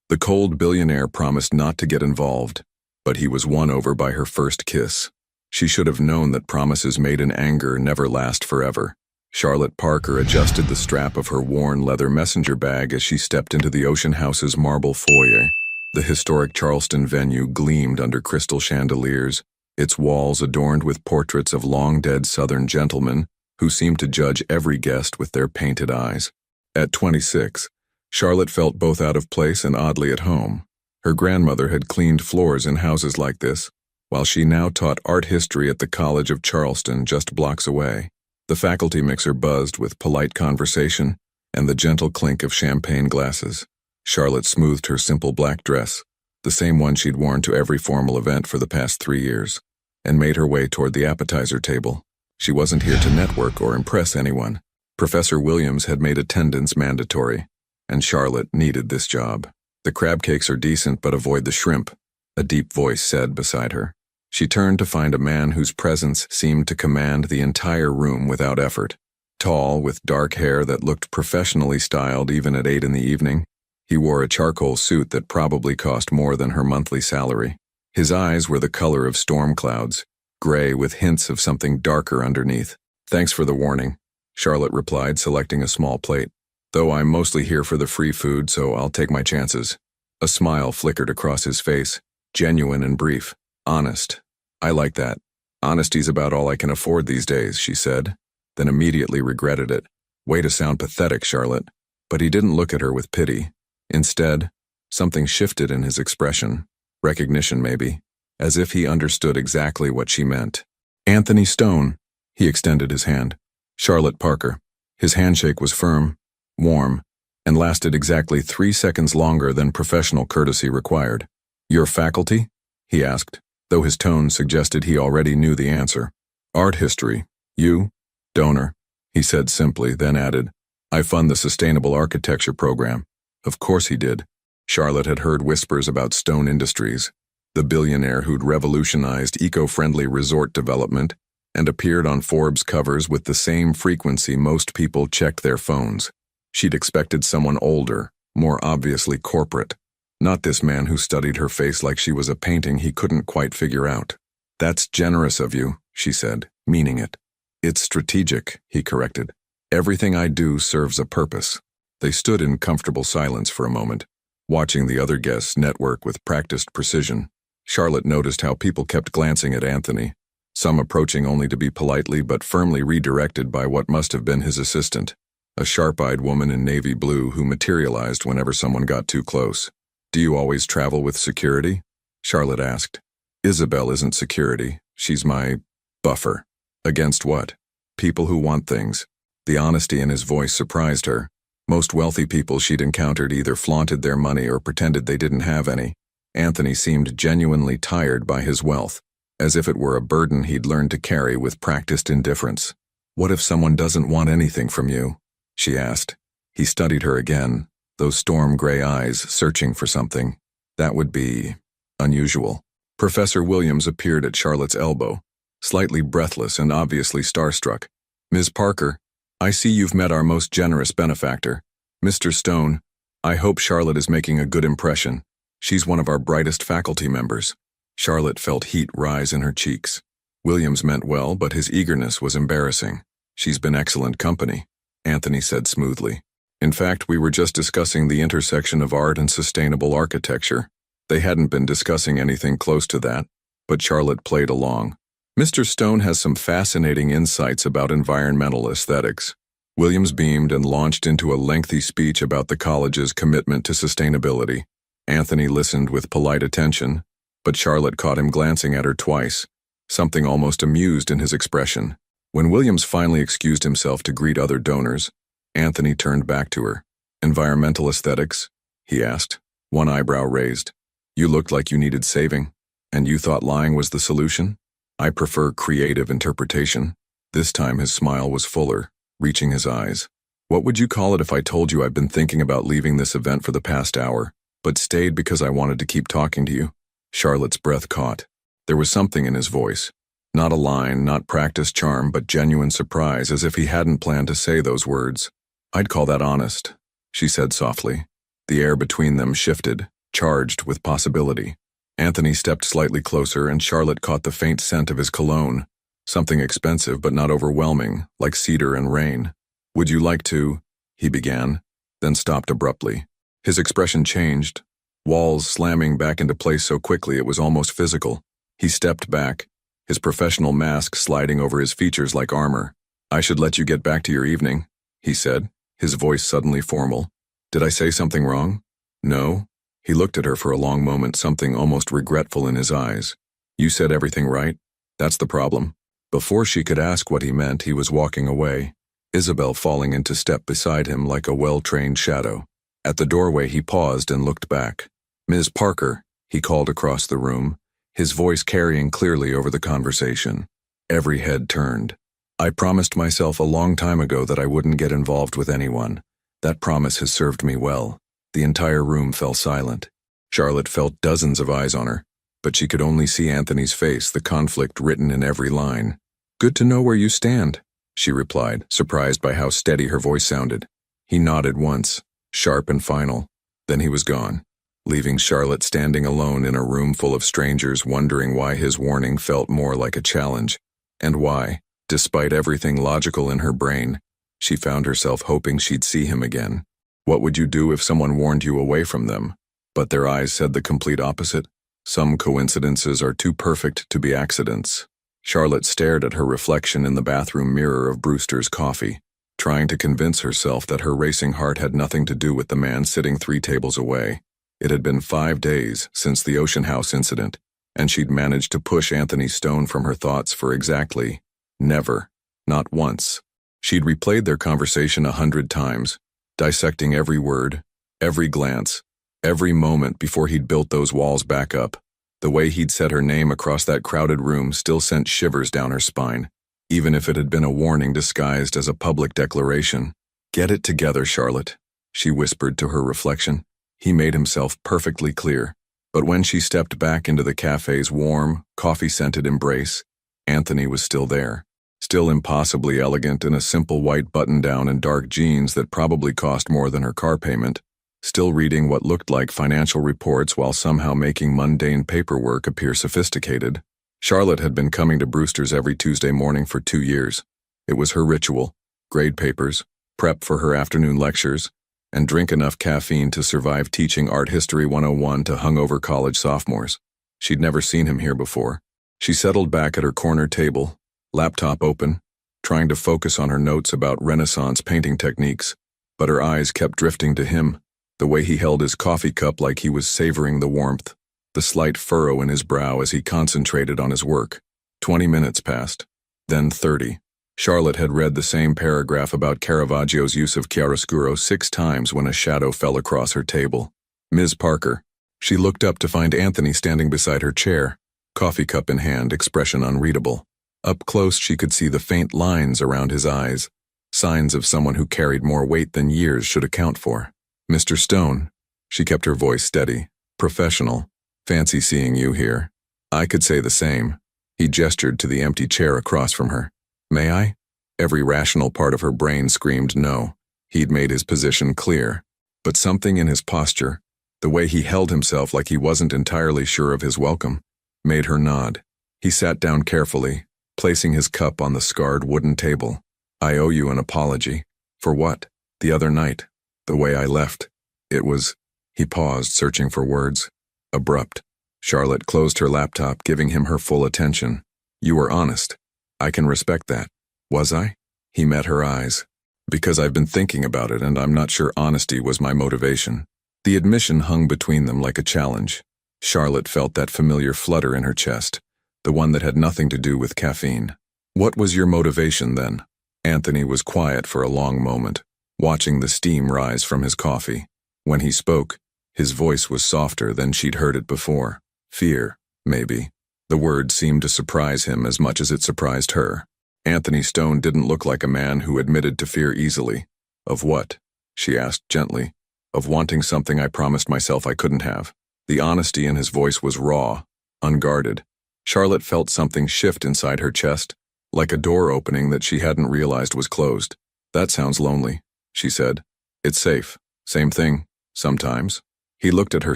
The cold billionaire promised not to get involved, but he was won over by her first kiss. She should have known that promises made in anger never last forever. Charlotte Parker adjusted the strap of her worn leather messenger bag as she stepped into the Ocean House's marble foyer. The historic Charleston venue gleamed under crystal chandeliers, its walls adorned with portraits of long-dead Southern gentlemen who seemed to judge every guest with their painted eyes. At 26, Charlotte felt both out of place and oddly at home. Her grandmother had cleaned floors in houses like this, while she now taught art history at the College of Charleston just blocks away. The faculty mixer buzzed with polite conversation and the gentle clink of champagne glasses. Charlotte smoothed her simple black dress, the same one she'd worn to every formal event for the past 3 years, and made her way toward the appetizer table. She wasn't here to network or impress anyone. Professor Williams had made attendance mandatory, and Charlotte needed this job. "The crab cakes are decent, but avoid the shrimp," a deep voice said beside her. She turned to find a man whose presence seemed to command the entire room without effort. Tall, with dark hair that looked professionally styled even at 8 in the evening, he wore a charcoal suit that probably cost more than her monthly salary. His eyes were the color of storm clouds, gray with hints of something darker underneath. "Thanks for the warning," Charlotte replied, selecting a small plate. "Though I'm mostly here for the free food, so I'll take my chances." A smile flickered across his face, genuine and brief. "Honest. I like that. Honesty's about all I can afford these days," she said, then immediately regretted it. Way to sound pathetic, Charlotte. But he didn't look at her with pity. Instead, something shifted in his expression. Recognition, maybe, as if he understood exactly what she meant. "Anthony Stone." He extended his hand. "Charlotte Parker." His handshake was firm, warm, and lasted exactly 3 seconds longer than professional courtesy required. "Your faculty?" he asked, though his tone suggested he already knew the answer. "Art history. You? Donor," he said simply, then added, "I fund the Sustainable Architecture program." Of course he did. Charlotte had heard whispers about Stone Industries, the billionaire who'd revolutionized eco-friendly resort development and appeared on Forbes covers with the same frequency most people checked their phones. She'd expected someone older, more obviously corporate. Not this man who studied her face like she was a painting he couldn't quite figure out. "That's generous of you," she said, meaning it. "It's strategic," he corrected. "Everything I do serves a purpose." They stood in comfortable silence for a moment, watching the other guests network with practiced precision. Charlotte noticed how people kept glancing at Anthony, some approaching only to be politely but firmly redirected by what must have been his assistant, a sharp-eyed woman in navy blue who materialized whenever someone got too close. "Do you always travel with security?" Charlotte asked. "Isabel isn't security. She's my buffer." "Against what?" "People who want things." The honesty in his voice surprised her. Most wealthy people she'd encountered either flaunted their money or pretended they didn't have any. Anthony seemed genuinely tired by his wealth, as if it were a burden he'd learned to carry with practiced indifference. "What if someone doesn't want anything from you?" she asked. He studied her again, those storm-gray eyes searching for something. "That would be unusual." Professor Williams appeared at Charlotte's elbow, slightly breathless and obviously starstruck. "Ms. Parker, I see you've met our most generous benefactor. Mr. Stone, I hope Charlotte is making a good impression. She's one of our brightest faculty members." Charlotte felt heat rise in her cheeks. Williams meant well, but his eagerness was embarrassing. "She's been excellent company," Anthony said smoothly. "In fact, we were just discussing the intersection of art and sustainable architecture." They hadn't been discussing anything close to that, but Charlotte played along. "Mr. Stone has some fascinating insights about environmental aesthetics." Williams beamed and launched into a lengthy speech about the college's commitment to sustainability. Anthony listened with polite attention, but Charlotte caught him glancing at her twice, something almost amused in his expression. When Williams finally excused himself to greet other donors, Anthony turned back to her. "Environmental aesthetics?" he asked, one eyebrow raised. "You looked like you needed saving, and you thought lying was the solution?" "I prefer creative interpretation." This time his smile was fuller, reaching his eyes. "What would you call it if I told you I've been thinking about leaving this event for the past hour, but stayed because I wanted to keep talking to you?" Charlotte's breath caught. There was something in his voice. Not a line, not practiced charm, but genuine surprise, as if he hadn't planned to say those words. "I'd call that honest," she said softly. The air between them shifted, charged with possibility. Anthony stepped slightly closer and Charlotte caught the faint scent of his cologne, something expensive but not overwhelming, like cedar and rain. "Would you like to?" he began, then stopped abruptly. His expression changed, walls slamming back into place so quickly it was almost physical. He stepped back, his professional mask sliding over his features like armor. "I should let you get back to your evening," he said, his voice suddenly formal. "Did I say something wrong?" "No." He looked at her for a long moment, something almost regretful in his eyes. "You said everything right. That's the problem." Before she could ask what he meant, he was walking away, Isabel falling into step beside him like a well-trained shadow. At the doorway he paused and looked back. "Ms. Parker," he called across the room, his voice carrying clearly over the conversation. Every head turned. "I promised myself a long time ago that I wouldn't get involved with anyone. That promise has served me well." The entire room fell silent. Charlotte felt dozens of eyes on her, but she could only see Anthony's face, the conflict written in every line. "Good to know where you stand," she replied, surprised by how steady her voice sounded. He nodded once, sharp and final. Then he was gone, leaving Charlotte standing alone in a room full of strangers, wondering why his warning felt more like a challenge, and why, despite everything logical in her brain, she found herself hoping she'd see him again. What would you do if someone warned you away from them? But their eyes said the complete opposite. Some coincidences are too perfect to be accidents. Charlotte stared at her reflection in the bathroom mirror of Brewster's coffee, trying to convince herself that her racing heart had nothing to do with the man sitting 3 tables away. It had been 5 days since the Ocean House incident, and she'd managed to push Anthony Stone from her thoughts for exactly never, not once. She'd replayed their conversation 100 times, dissecting every word, every glance, every moment before he'd built those walls back up. The way he'd said her name across that crowded room still sent shivers down her spine, even if it had been a warning disguised as a public declaration. "Get it together, Charlotte," she whispered to her reflection. He made himself perfectly clear. But when she stepped back into the cafe's warm, coffee-scented embrace, Anthony was still there. Still impossibly elegant in a simple white button-down and dark jeans that probably cost more than her car payment. Still reading what looked like financial reports while somehow making mundane paperwork appear sophisticated. Charlotte had been coming to Brewster's every Tuesday morning for 2 years. It was her ritual: grade papers, prep for her afternoon lectures, and drink enough caffeine to survive teaching Art History 101 to hungover college sophomores. She'd never seen him here before. She settled back at her corner table, laptop open, trying to focus on her notes about Renaissance painting techniques, but her eyes kept drifting to him, the way he held his coffee cup like he was savoring the warmth, the slight furrow in his brow as he concentrated on his work. 20 minutes passed, then 30. Charlotte had read the same paragraph about Caravaggio's use of chiaroscuro 6 times when a shadow fell across her table. "Ms. Parker." She looked up to find Anthony standing beside her chair, coffee cup in hand, expression unreadable. Up close she could see the faint lines around his eyes, signs of someone who carried more weight than years should account for. "Mr. Stone." She kept her voice steady, professional. "Fancy seeing you here." "I could say the same." He gestured to the empty chair across from her. "May I?" Every rational part of her brain screamed no. He'd made his position clear. But something in his posture, the way he held himself like he wasn't entirely sure of his welcome, made her nod. He sat down carefully, placing his cup on the scarred wooden table. "I owe you an apology." "For what?" "The other night. The way I left. It was—" He paused, searching for words. "Abrupt." Charlotte closed her laptop, giving him her full attention. "You were honest. I can respect that." "Was I?" He met her eyes. "Because I've been thinking about it and I'm not sure honesty was my motivation." The admission hung between them like a challenge. Charlotte felt that familiar flutter in her chest, the one that had nothing to do with caffeine. "What was your motivation then?" Anthony was quiet for a long moment, watching the steam rise from his coffee. When he spoke, his voice was softer than she'd heard it before. "Fear, maybe." The word seemed to surprise him as much as it surprised her. Anthony Stone didn't look like a man who admitted to fear easily. "Of what?" she asked gently. "Of wanting something I promised myself I couldn't have." The honesty in his voice was raw, unguarded. Charlotte felt something shift inside her chest, like a door opening that she hadn't realized was closed. "That sounds lonely," she said. "It's safe. Same thing. Sometimes." He looked at her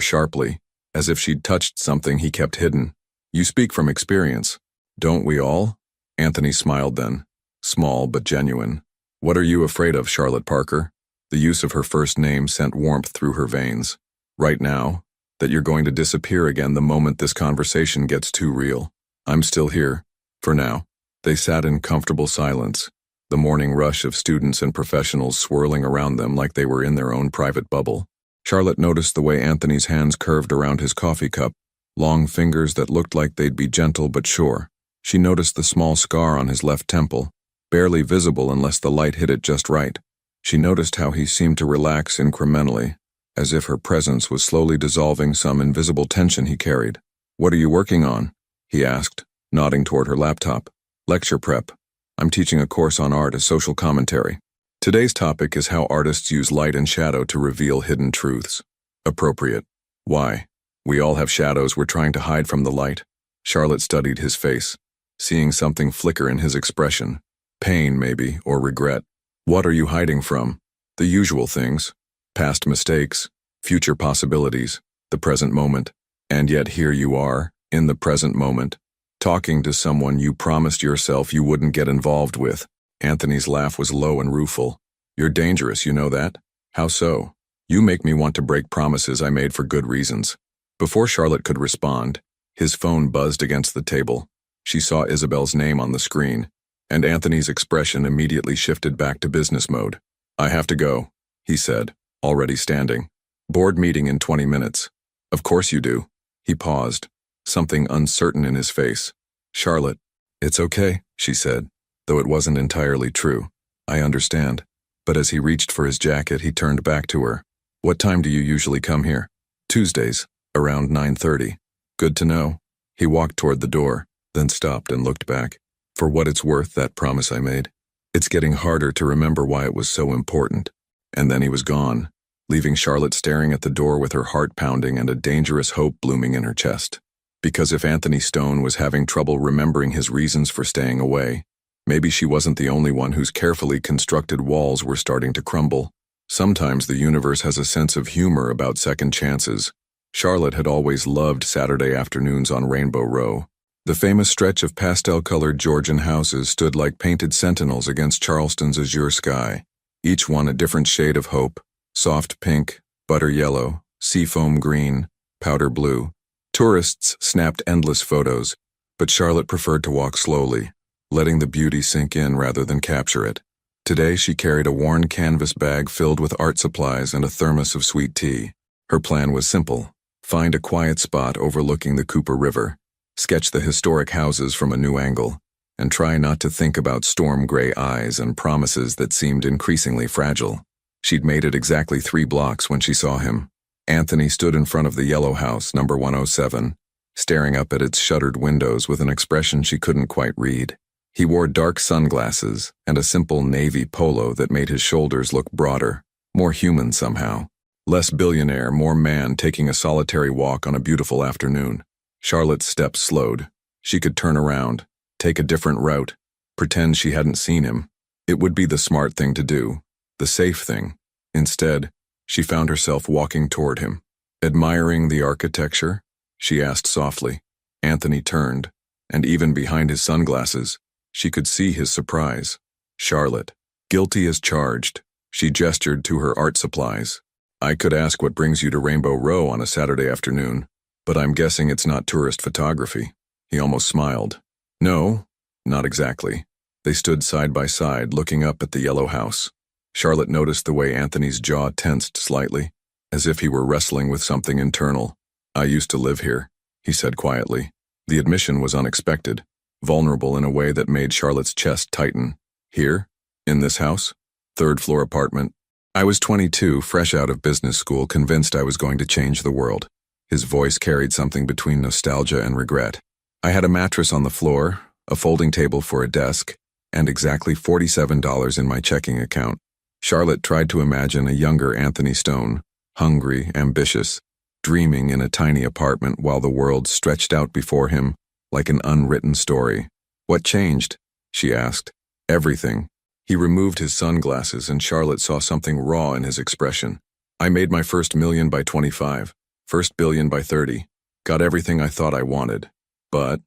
sharply, as if she'd touched something he kept hidden. You speak from experience. Don't we all? Anthony smiled then, small but genuine. What are you afraid of, Charlotte Parker? The use of her first name sent warmth through her veins. Right now, that you're going to disappear again the moment this conversation gets too real. I'm still here, for now. They sat in comfortable silence, the morning rush of students and professionals swirling around them like they were in their own private bubble. Charlotte noticed the way Anthony's hands curved around his coffee cup, long fingers that looked like they'd be gentle but sure. She noticed the small scar on his left temple, barely visible unless the light hit it just right. She noticed how he seemed to relax incrementally, as if her presence was slowly dissolving some invisible tension he carried. What are you working on? He asked, nodding toward her laptop. Lecture prep. I'm teaching a course on art as social commentary. Today's topic is how artists use light and shadow to reveal hidden truths. Appropriate. Why? We all have shadows we're trying to hide from the light. Charlotte studied his face, seeing something flicker in his expression. Pain, maybe, or regret. What are you hiding from? The usual things. Past mistakes, future possibilities, the present moment. And yet here you are, in the present moment, talking to someone you promised yourself you wouldn't get involved with. Anthony's laugh was low and rueful. You're dangerous, you know that? How so? You make me want to break promises I made for good reasons. Before Charlotte could respond, his phone buzzed against the table. She saw Isabel's name on the screen, and Anthony's expression immediately shifted back to business mode. I have to go, he said, already standing. Board meeting in 20 minutes. Of course you do. He paused, something uncertain in his face. Charlotte, it's okay, she said, though it wasn't entirely true. I understand. But as he reached for his jacket, he turned back to her. What time do you usually come here? Tuesdays, around 9:30. Good to know. He walked toward the door, then stopped and looked back. For what it's worth, that promise I made. It's getting harder to remember why it was so important. And then he was gone, leaving Charlotte staring at the door with her heart pounding and a dangerous hope blooming in her chest. Because if Anthony Stone was having trouble remembering his reasons for staying away, maybe she wasn't the only one whose carefully constructed walls were starting to crumble. Sometimes the universe has a sense of humor about second chances. Charlotte had always loved Saturday afternoons on Rainbow Row. The famous stretch of pastel-colored Georgian houses stood like painted sentinels against Charleston's azure sky, each one a different shade of hope: soft pink, butter yellow, seafoam green, powder blue. Tourists snapped endless photos, but Charlotte preferred to walk slowly, letting the beauty sink in rather than capture it. Today she carried a worn canvas bag filled with art supplies and a thermos of sweet tea. Her plan was simple: find a quiet spot overlooking the Cooper River, sketch the historic houses from a new angle, and try not to think about storm-gray eyes and promises that seemed increasingly fragile. She'd made it exactly 3 blocks when she saw him. Anthony stood in front of the yellow house, number 107, staring up at its shuttered windows with an expression she couldn't quite read. He wore dark sunglasses and a simple navy polo that made his shoulders look broader, more human somehow. Less billionaire, more man taking a solitary walk on a beautiful afternoon. Charlotte's steps slowed. She could turn around, take a different route, pretend she hadn't seen him. It would be the smart thing to do, the safe thing. Instead, she found herself walking toward him. Admiring the architecture? She asked softly. Anthony turned, and even behind his sunglasses, she could see his surprise. Charlotte, guilty as charged, she gestured to her art supplies. I could ask what brings you to Rainbow Row on a Saturday afternoon, but I'm guessing it's not tourist photography. He almost smiled. No, not exactly. They stood side by side, looking up at the yellow house. Charlotte noticed the way Anthony's jaw tensed slightly, as if he were wrestling with something internal. I used to live here, he said quietly. The admission was unexpected, vulnerable in a way that made Charlotte's chest tighten. Here? In this house? 3rd-floor apartment. I was 22, fresh out of business school, convinced I was going to change the world. His voice carried something between nostalgia and regret. I had a mattress on the floor, a folding table for a desk, and exactly $47 in my checking account. Charlotte tried to imagine a younger Anthony Stone, hungry, ambitious, dreaming in a tiny apartment while the world stretched out before him like an unwritten story. What changed? She asked. Everything. He removed his sunglasses and Charlotte saw something raw in his expression. I made my first million by 25, first billion by 30, got everything I thought I wanted. But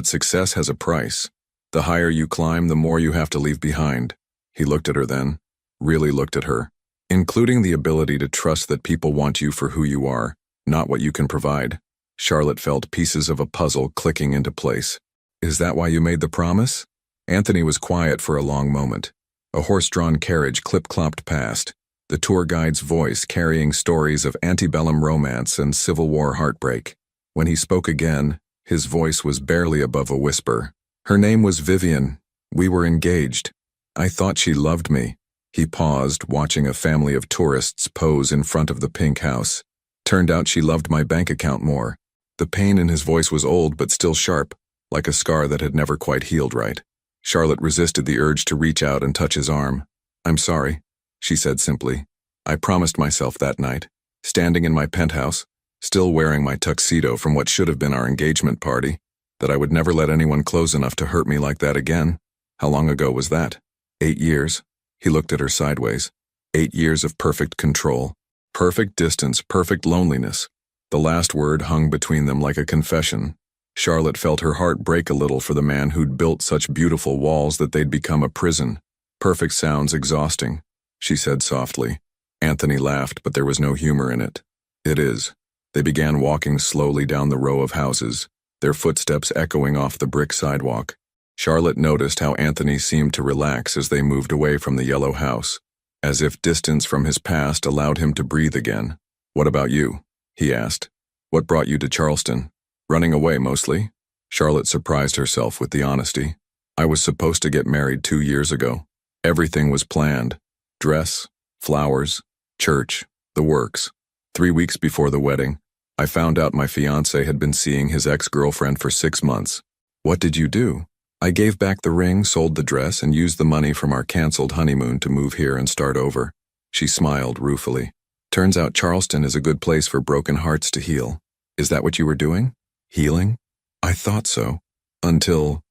success has a price. The higher you climb, the more you have to leave behind. He looked at her then, really looked at her, including the ability to trust that people want you for who you are, not what you can provide. Charlotte felt pieces of a puzzle clicking into place. Is that why you made the promise? Anthony was quiet for a long moment. A horse-drawn carriage clip-clopped past, the tour guide's voice carrying stories of antebellum romance and Civil War heartbreak. When he spoke again, his voice was barely above a whisper. Her name was Vivian. We were engaged. I thought she loved me. He paused, watching a family of tourists pose in front of the pink house. Turned out she loved my bank account more. The pain in his voice was old but still sharp, like a scar that had never quite healed right. Charlotte resisted the urge to reach out and touch his arm. I'm sorry, she said simply. I promised myself that night, standing in my penthouse, still wearing my tuxedo from what should have been our engagement party, that I would never let anyone close enough to hurt me like that again. How long ago was that? 8 years. He looked at her sideways. 8 years of perfect control. Perfect distance, perfect loneliness. The last word hung between them like a confession. Charlotte felt her heart break a little for the man who'd built such beautiful walls that they'd become a prison. Perfect sounds exhausting, she said softly. Anthony laughed, but there was no humor in it. It is. They began walking slowly down the row of houses, their footsteps echoing off the brick sidewalk. Charlotte noticed how Anthony seemed to relax as they moved away from the yellow house, as if distance from his past allowed him to breathe again. What about you? He asked. What brought you to Charleston? Running away mostly? Charlotte surprised herself with the honesty. I was supposed to get married 2 years ago. Everything was planned. Dress, flowers, church, the works. 3 weeks before the wedding, I found out my fiancé had been seeing his ex-girlfriend for 6 months. What did you do? I gave back the ring, sold the dress, and used the money from our canceled honeymoon to move here and start over. She smiled ruefully. Turns out Charleston is a good place for broken hearts to heal. Is that what you were doing? Healing? I thought so. Until?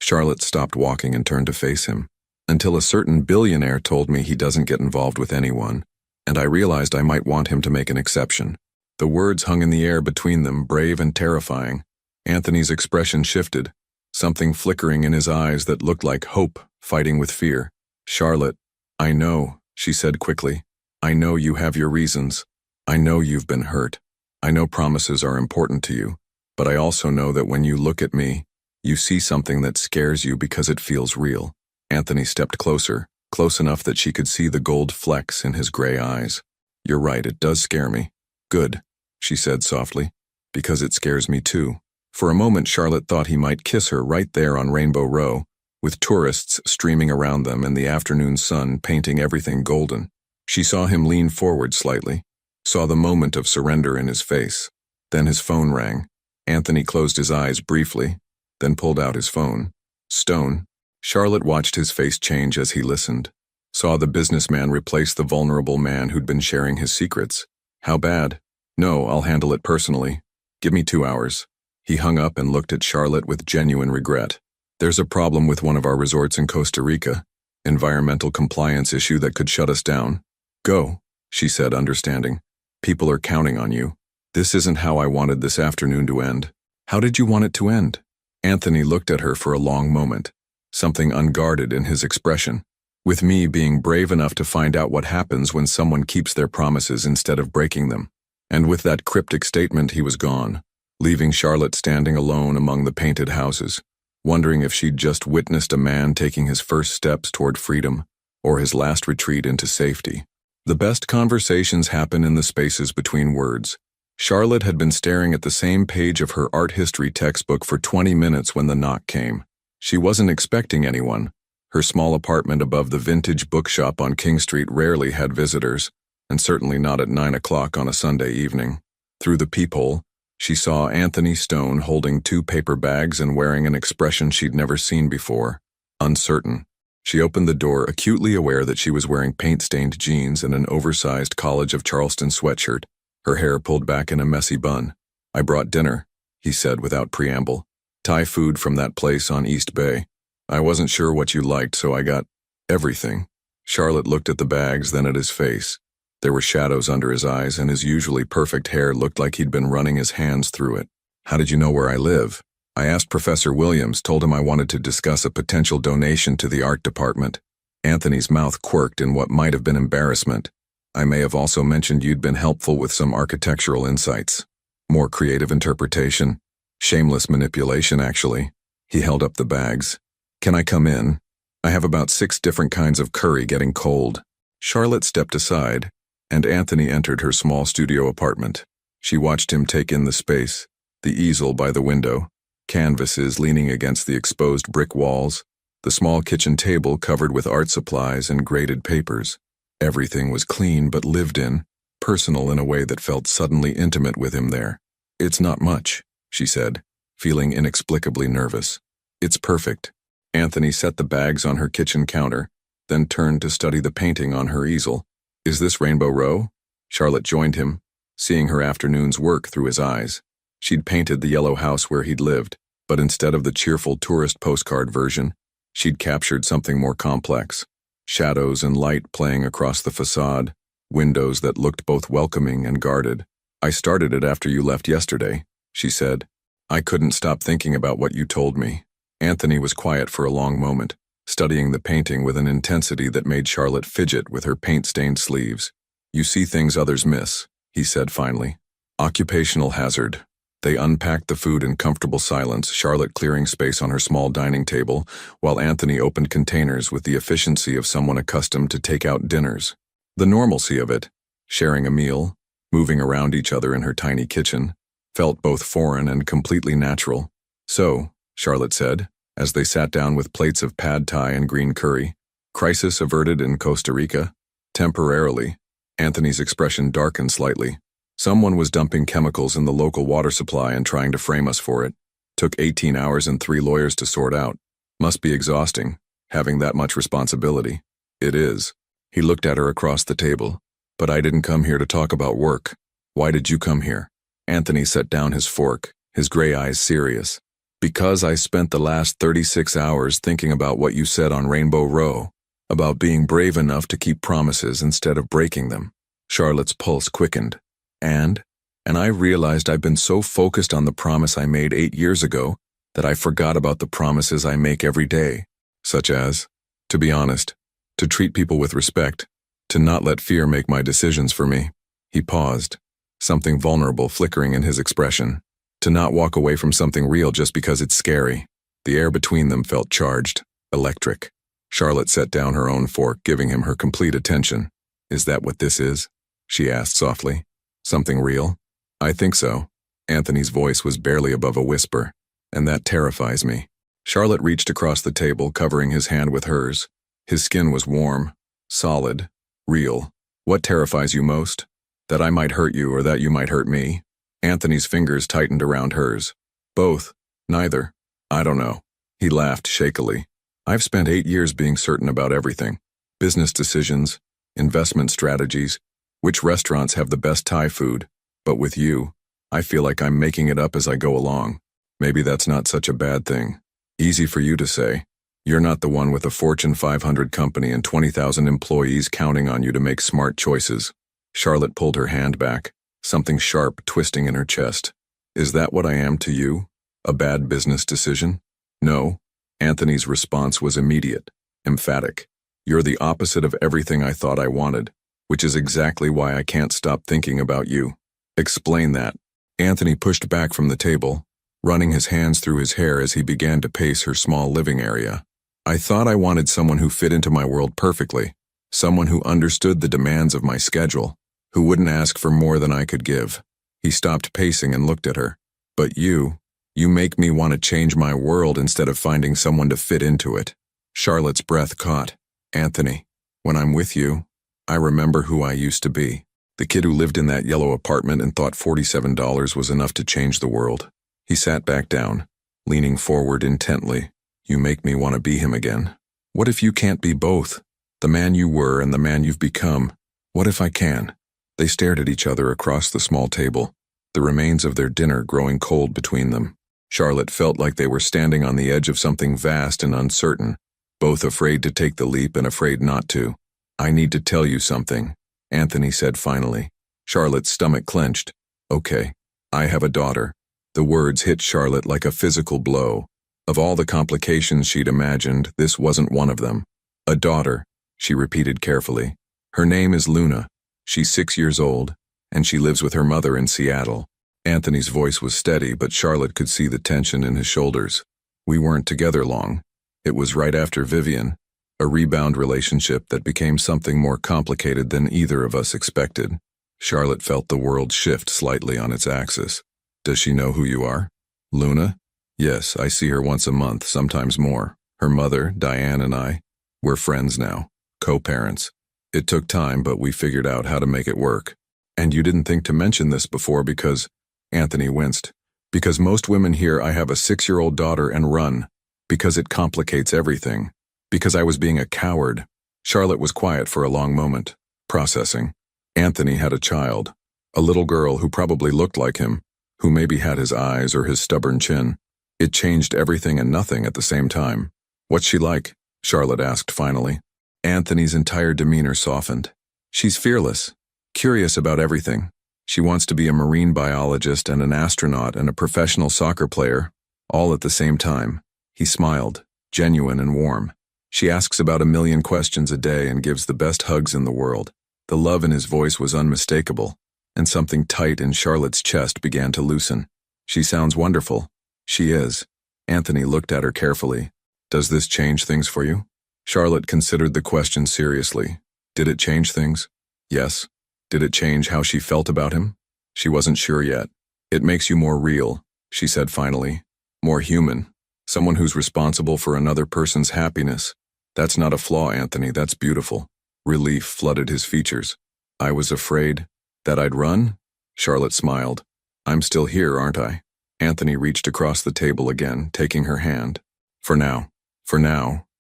Charlotte stopped walking and turned to face him. Until a certain billionaire told me he doesn't get involved with anyone, and I realized I might want him to make an exception. The words hung in the air between them, brave and terrifying. Anthony's expression shifted, something flickering in his eyes that looked like hope fighting with fear. Charlotte, I know, she said quickly. I know you have your reasons. I know you've been hurt. I know promises are important to you, but I also know that when you look at me, you see something that scares you because it feels real. Anthony stepped closer, close enough that she could see the gold flecks in his gray eyes. You're right, it does scare me. Good, she said softly, because it scares me too. For a moment, Charlotte thought he might kiss her right there on Rainbow Row, with tourists streaming around them and the afternoon sun painting everything golden. She saw him lean forward slightly, saw the moment of surrender in his face. Then his phone rang. Anthony closed his eyes briefly, then pulled out his phone. Stone. Charlotte watched his face change as he listened, saw the businessman replace the vulnerable man who'd been sharing his secrets. How bad? No, I'll handle it personally. Give me 2 hours. He hung up and looked at Charlotte with genuine regret. There's a problem with one of our resorts in Costa Rica. Environmental compliance issue that could shut us down. Go, she said, understanding. People are counting on you. This isn't how I wanted this afternoon to end. How did you want it to end? Anthony looked at her for a long moment, something unguarded in his expression. With me being brave enough to find out what happens when someone keeps their promises instead of breaking them. And with that cryptic statement, he was gone, leaving Charlotte standing alone among the painted houses, wondering if she'd just witnessed a man taking his first steps toward freedom, or his last retreat into safety. The best conversations happen in the spaces between words. Charlotte had been staring at the same page of her art history textbook for 20 minutes when the knock came. She wasn't expecting anyone. Her small apartment above the vintage bookshop on King Street rarely had visitors, and certainly not at 9 o'clock on a Sunday evening. Through the peephole, she saw Anthony Stone holding 2 paper bags and wearing an expression she'd never seen before, uncertain. She opened the door, acutely aware that she was wearing paint-stained jeans and an oversized College of Charleston sweatshirt, her hair pulled back in a messy bun. I brought dinner, he said without preamble. Thai food from that place on East Bay. I wasn't sure what you liked, so I got everything. Charlotte looked at the bags, then at his face. There were shadows under his eyes, and his usually perfect hair looked like he'd been running his hands through it. "How did you know where I live?" I asked Professor Williams, told him I wanted to discuss a potential donation to the art department. Anthony's mouth quirked in what might have been embarrassment. "I may have also mentioned you'd been helpful with some architectural insights. More creative interpretation. Shameless manipulation, actually." He held up the bags. "Can I come in? I have about 6 different kinds of curry getting cold." Charlotte stepped aside, and Anthony entered her small studio apartment. She watched him take in the space, the easel by the window, canvases leaning against the exposed brick walls, the small kitchen table covered with art supplies and graded papers. Everything was clean but lived in, personal in a way that felt suddenly intimate with him there. "It's not much," she said, feeling inexplicably nervous. "It's perfect." Anthony set the bags on her kitchen counter, then turned to study the painting on her easel. "Is this Rainbow Row?" Charlotte joined him, seeing her afternoon's work through his eyes. She'd painted the yellow house where he'd lived, but instead of the cheerful tourist postcard version, she'd captured something more complex. Shadows and light playing across the facade, windows that looked both welcoming and guarded. "I started it after you left yesterday," she said. "I couldn't stop thinking about what you told me." Anthony was quiet for a long moment, studying the painting with an intensity that made Charlotte fidget with her paint-stained sleeves. "You see things others miss," he said finally. "Occupational hazard." They unpacked the food in comfortable silence, Charlotte clearing space on her small dining table, while Anthony opened containers with the efficiency of someone accustomed to take-out dinners. The normalcy of it, sharing a meal, moving around each other in her tiny kitchen, felt both foreign and completely natural. "So," Charlotte said, as they sat down with plates of pad thai and green curry, "crisis averted in Costa Rica?" "Temporarily." Anthony's expression darkened slightly. "Someone was dumping chemicals in the local water supply and trying to frame us for it. Took 18 hours and 3 lawyers to sort out. Must be exhausting, having that much responsibility." "It is." He looked at her across the table. "But I didn't come here to talk about work. Why did you come here?" Anthony set down his fork, his gray eyes serious. "Because I spent the last 36 hours thinking about what you said on Rainbow Row, about being brave enough to keep promises instead of breaking them." Charlotte's pulse quickened. And I realized I've been so focused on the promise I made 8 years ago that I forgot about the promises I make every day. Such as, to be honest, to treat people with respect, to not let fear make my decisions for me. He paused, something vulnerable flickering in his expression. To not walk away from something real just because it's scary. The air between them felt charged, electric. Charlotte set down her own fork, giving him her complete attention. "Is that what this is?" she asked softly. "Something real?" "I think so." Anthony's voice was barely above a whisper. "And that terrifies me." Charlotte reached across the table, covering his hand with hers. His skin was warm, solid, real. "What terrifies you most? That I might hurt you or that you might hurt me?" Anthony's fingers tightened around hers. "Both. Neither. I don't know." He laughed shakily. "I've spent 8 years being certain about everything. Business decisions, investment strategies, which restaurants have the best Thai food. But with you, I feel like I'm making it up as I go along. Maybe that's not such a bad thing. Easy for you to say. You're not the one with a Fortune 500 company and 20,000 employees counting on you to make smart choices." Charlotte pulled her hand back, something sharp twisting in her chest. "Is that what I am to you? A bad business decision?" "No." Anthony's response was immediate, emphatic. "You're the opposite of everything I thought I wanted, which is exactly why I can't stop thinking about you." "Explain that." Anthony pushed back from the table, running his hands through his hair as he began to pace her small living area. "I thought I wanted someone who fit into my world perfectly, someone who understood the demands of my schedule, who wouldn't ask for more than I could give." He stopped pacing and looked at her. "But you make me want to change my world instead of finding someone to fit into it." Charlotte's breath caught. "Anthony, when I'm with you, I remember who I used to be. The kid who lived in that yellow apartment and thought $47 was enough to change the world." He sat back down, leaning forward intently. "You make me want to be him again. What if you can't be both? The man you were and the man you've become. What if I can?" They stared at each other across the small table, the remains of their dinner growing cold between them. Charlotte felt like they were standing on the edge of something vast and uncertain, both afraid to take the leap and afraid not to. "I need to tell you something." Anthony said finally. Charlotte's stomach clenched. Okay, I have a daughter. The words hit Charlotte like a physical blow. Of all the complications she'd imagined, this wasn't one of them. A daughter, she repeated carefully. Her name is Luna. She's 6 years old, and she lives with her mother in Seattle. Anthony's voice was steady, but Charlotte could see the tension in his shoulders. We weren't together long. It was right after Vivian, a rebound relationship that became something more complicated than either of us expected. Charlotte felt the world shift slightly on its axis. Does she know who you are? Luna? Yes, I see her once a month, sometimes more. Her mother, Diane, and I, we're friends now, co-parents. It took time, but we figured out how to make it work. And you didn't think to mention this before because, Anthony winced, because most women hear I have a 6-year-old daughter and run, because it complicates everything, because I was being a coward. Charlotte was quiet for a long moment, processing. Anthony had a child, a little girl who probably looked like him, who maybe had his eyes or his stubborn chin. It changed everything and nothing at the same time. What's she like? Charlotte asked finally. Anthony's entire demeanor softened. She's fearless, curious about everything. She wants to be a marine biologist and an astronaut and a professional soccer player, all at the same time. He smiled, genuine and warm. She asks about 1,000,000 questions a day and gives the best hugs in the world. The love in his voice was unmistakable, and something tight in Charlotte's chest began to loosen. She sounds wonderful. She is. Anthony looked at her carefully. Does this change things for you? Charlotte considered the question seriously. Did it change things? Yes. Did it change how she felt about him? She wasn't sure yet. It makes you more real, she said finally. More human. Someone who's responsible for another person's happiness. That's not a flaw, Anthony, that's beautiful. Relief flooded his features. I was afraid that I'd run? Charlotte smiled. I'm still here, aren't I? Anthony reached across the table again, taking her hand. For now,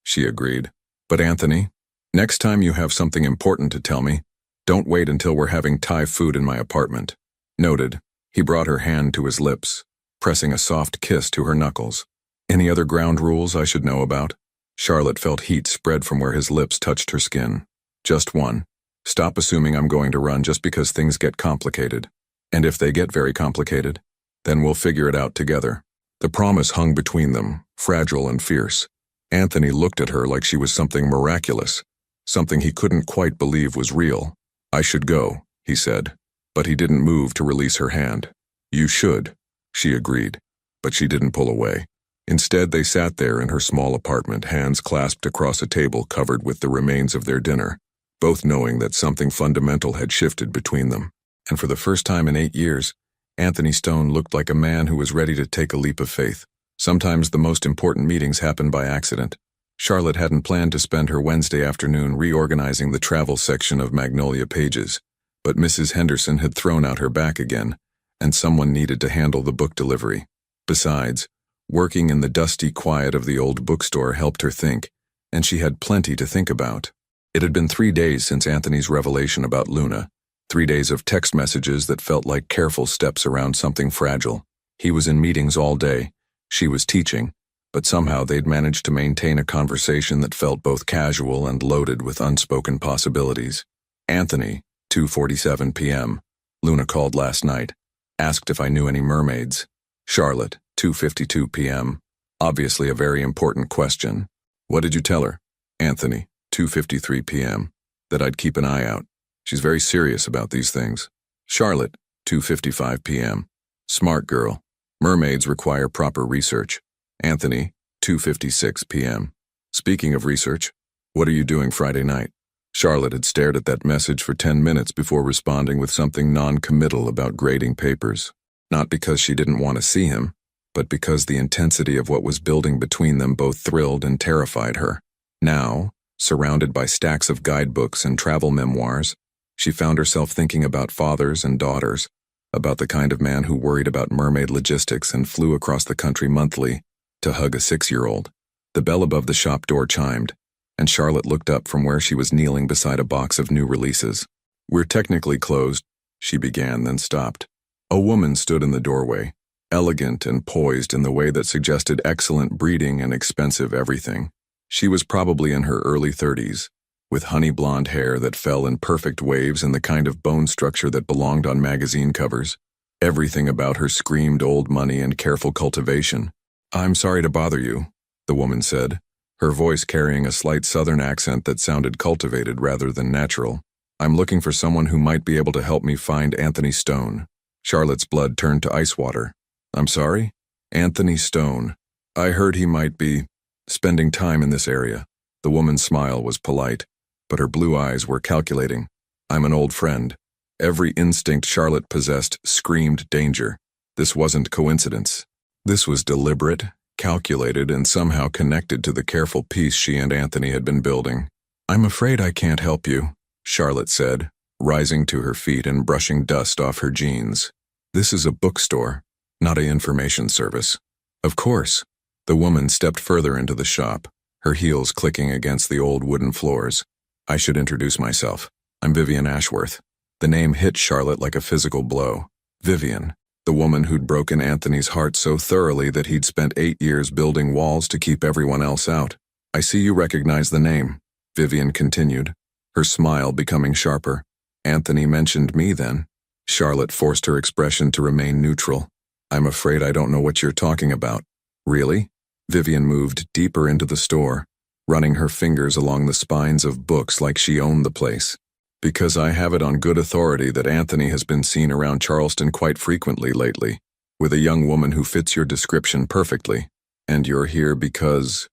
she agreed. But Anthony, next time you have something important to tell me, don't wait until we're having Thai food in my apartment. Noted. He brought her hand to his lips, pressing a soft kiss to her knuckles. Any other ground rules I should know about? Charlotte felt heat spread from where his lips touched her skin. Just one. Stop assuming I'm going to run just because things get complicated. And if they get very complicated, then we'll figure it out together. The promise hung between them, fragile and fierce. Anthony looked at her like she was something miraculous, something he couldn't quite believe was real. I should go, he said, but he didn't move to release her hand. You should, she agreed, but she didn't pull away. Instead, they sat there in her small apartment, hands clasped across a table covered with the remains of their dinner, both knowing that something fundamental had shifted between them. And for the first time in 8 years, Anthony Stone looked like a man who was ready to take a leap of faith. Sometimes the most important meetings happen by accident. Charlotte hadn't planned to spend her Wednesday afternoon reorganizing the travel section of Magnolia Pages, but Mrs. Henderson had thrown out her back again, and someone needed to handle the book delivery. Besides, working in the dusty quiet of the old bookstore helped her think, and she had plenty to think about. It had been 3 days since Anthony's revelation about Luna, 3 days of text messages that felt like careful steps around something fragile. He was in meetings all day, she was teaching, but somehow they'd managed to maintain a conversation that felt both casual and loaded with unspoken possibilities. Anthony, 2:47 p.m. Luna called last night, asked if I knew any mermaids. Charlotte, 2:52 p.m. Obviously a very important question. What did you tell her? Anthony, 2:53 p.m. That I'd keep an eye out. She's very serious about these things. Charlotte, 2:55 p.m. Smart girl. Mermaids require proper research. Anthony, 2:56 p.m. Speaking of research, what are you doing Friday night? Charlotte had stared at that message for 10 minutes before responding with something non-committal about grading papers. Not because she didn't want to see him, but because the intensity of what was building between them both thrilled and terrified her. Now, surrounded by stacks of guidebooks and travel memoirs, she found herself thinking about fathers and daughters, about the kind of man who worried about mermaid logistics and flew across the country monthly to hug a 6-year-old. The bell above the shop door chimed, and Charlotte looked up from where she was kneeling beside a box of new releases. We're technically closed, she began, then stopped. A woman stood in the doorway, elegant and poised in the way that suggested excellent breeding and expensive everything. She was probably in her early 30s, with honey blonde hair that fell in perfect waves and the kind of bone structure that belonged on magazine covers. Everything about her screamed old money and careful cultivation. "I'm sorry to bother you," the woman said, her voice carrying a slight southern accent that sounded cultivated rather than natural. "I'm looking for someone who might be able to help me find Anthony Stone." Charlotte's blood turned to ice water. "I'm sorry? Anthony Stone. I heard he might be spending time in this area." The woman's smile was polite, but her blue eyes were calculating. "I'm an old friend." Every instinct Charlotte possessed screamed danger. This wasn't coincidence. This was deliberate, calculated, and somehow connected to the careful peace she and Anthony had been building. "I'm afraid I can't help you," Charlotte said, rising to her feet and brushing dust off her jeans. "This is a bookstore, not an information service." "Of course." The woman stepped further into the shop, her heels clicking against the old wooden floors. "I should introduce myself. I'm Vivian Ashworth." The name hit Charlotte like a physical blow. Vivian, the woman who'd broken Anthony's heart so thoroughly that he'd spent 8 years building walls to keep everyone else out. "I see you recognize the name," Vivian continued, her smile becoming sharper. "Anthony mentioned me then." Charlotte forced her expression to remain neutral. "I'm afraid I don't know what you're talking about." "Really?" Vivian moved deeper into the store, running her fingers along the spines of books like she owned the place. "Because I have it on good authority that Anthony has been seen around Charleston quite frequently lately, with a young woman who fits your description perfectly. And you're here because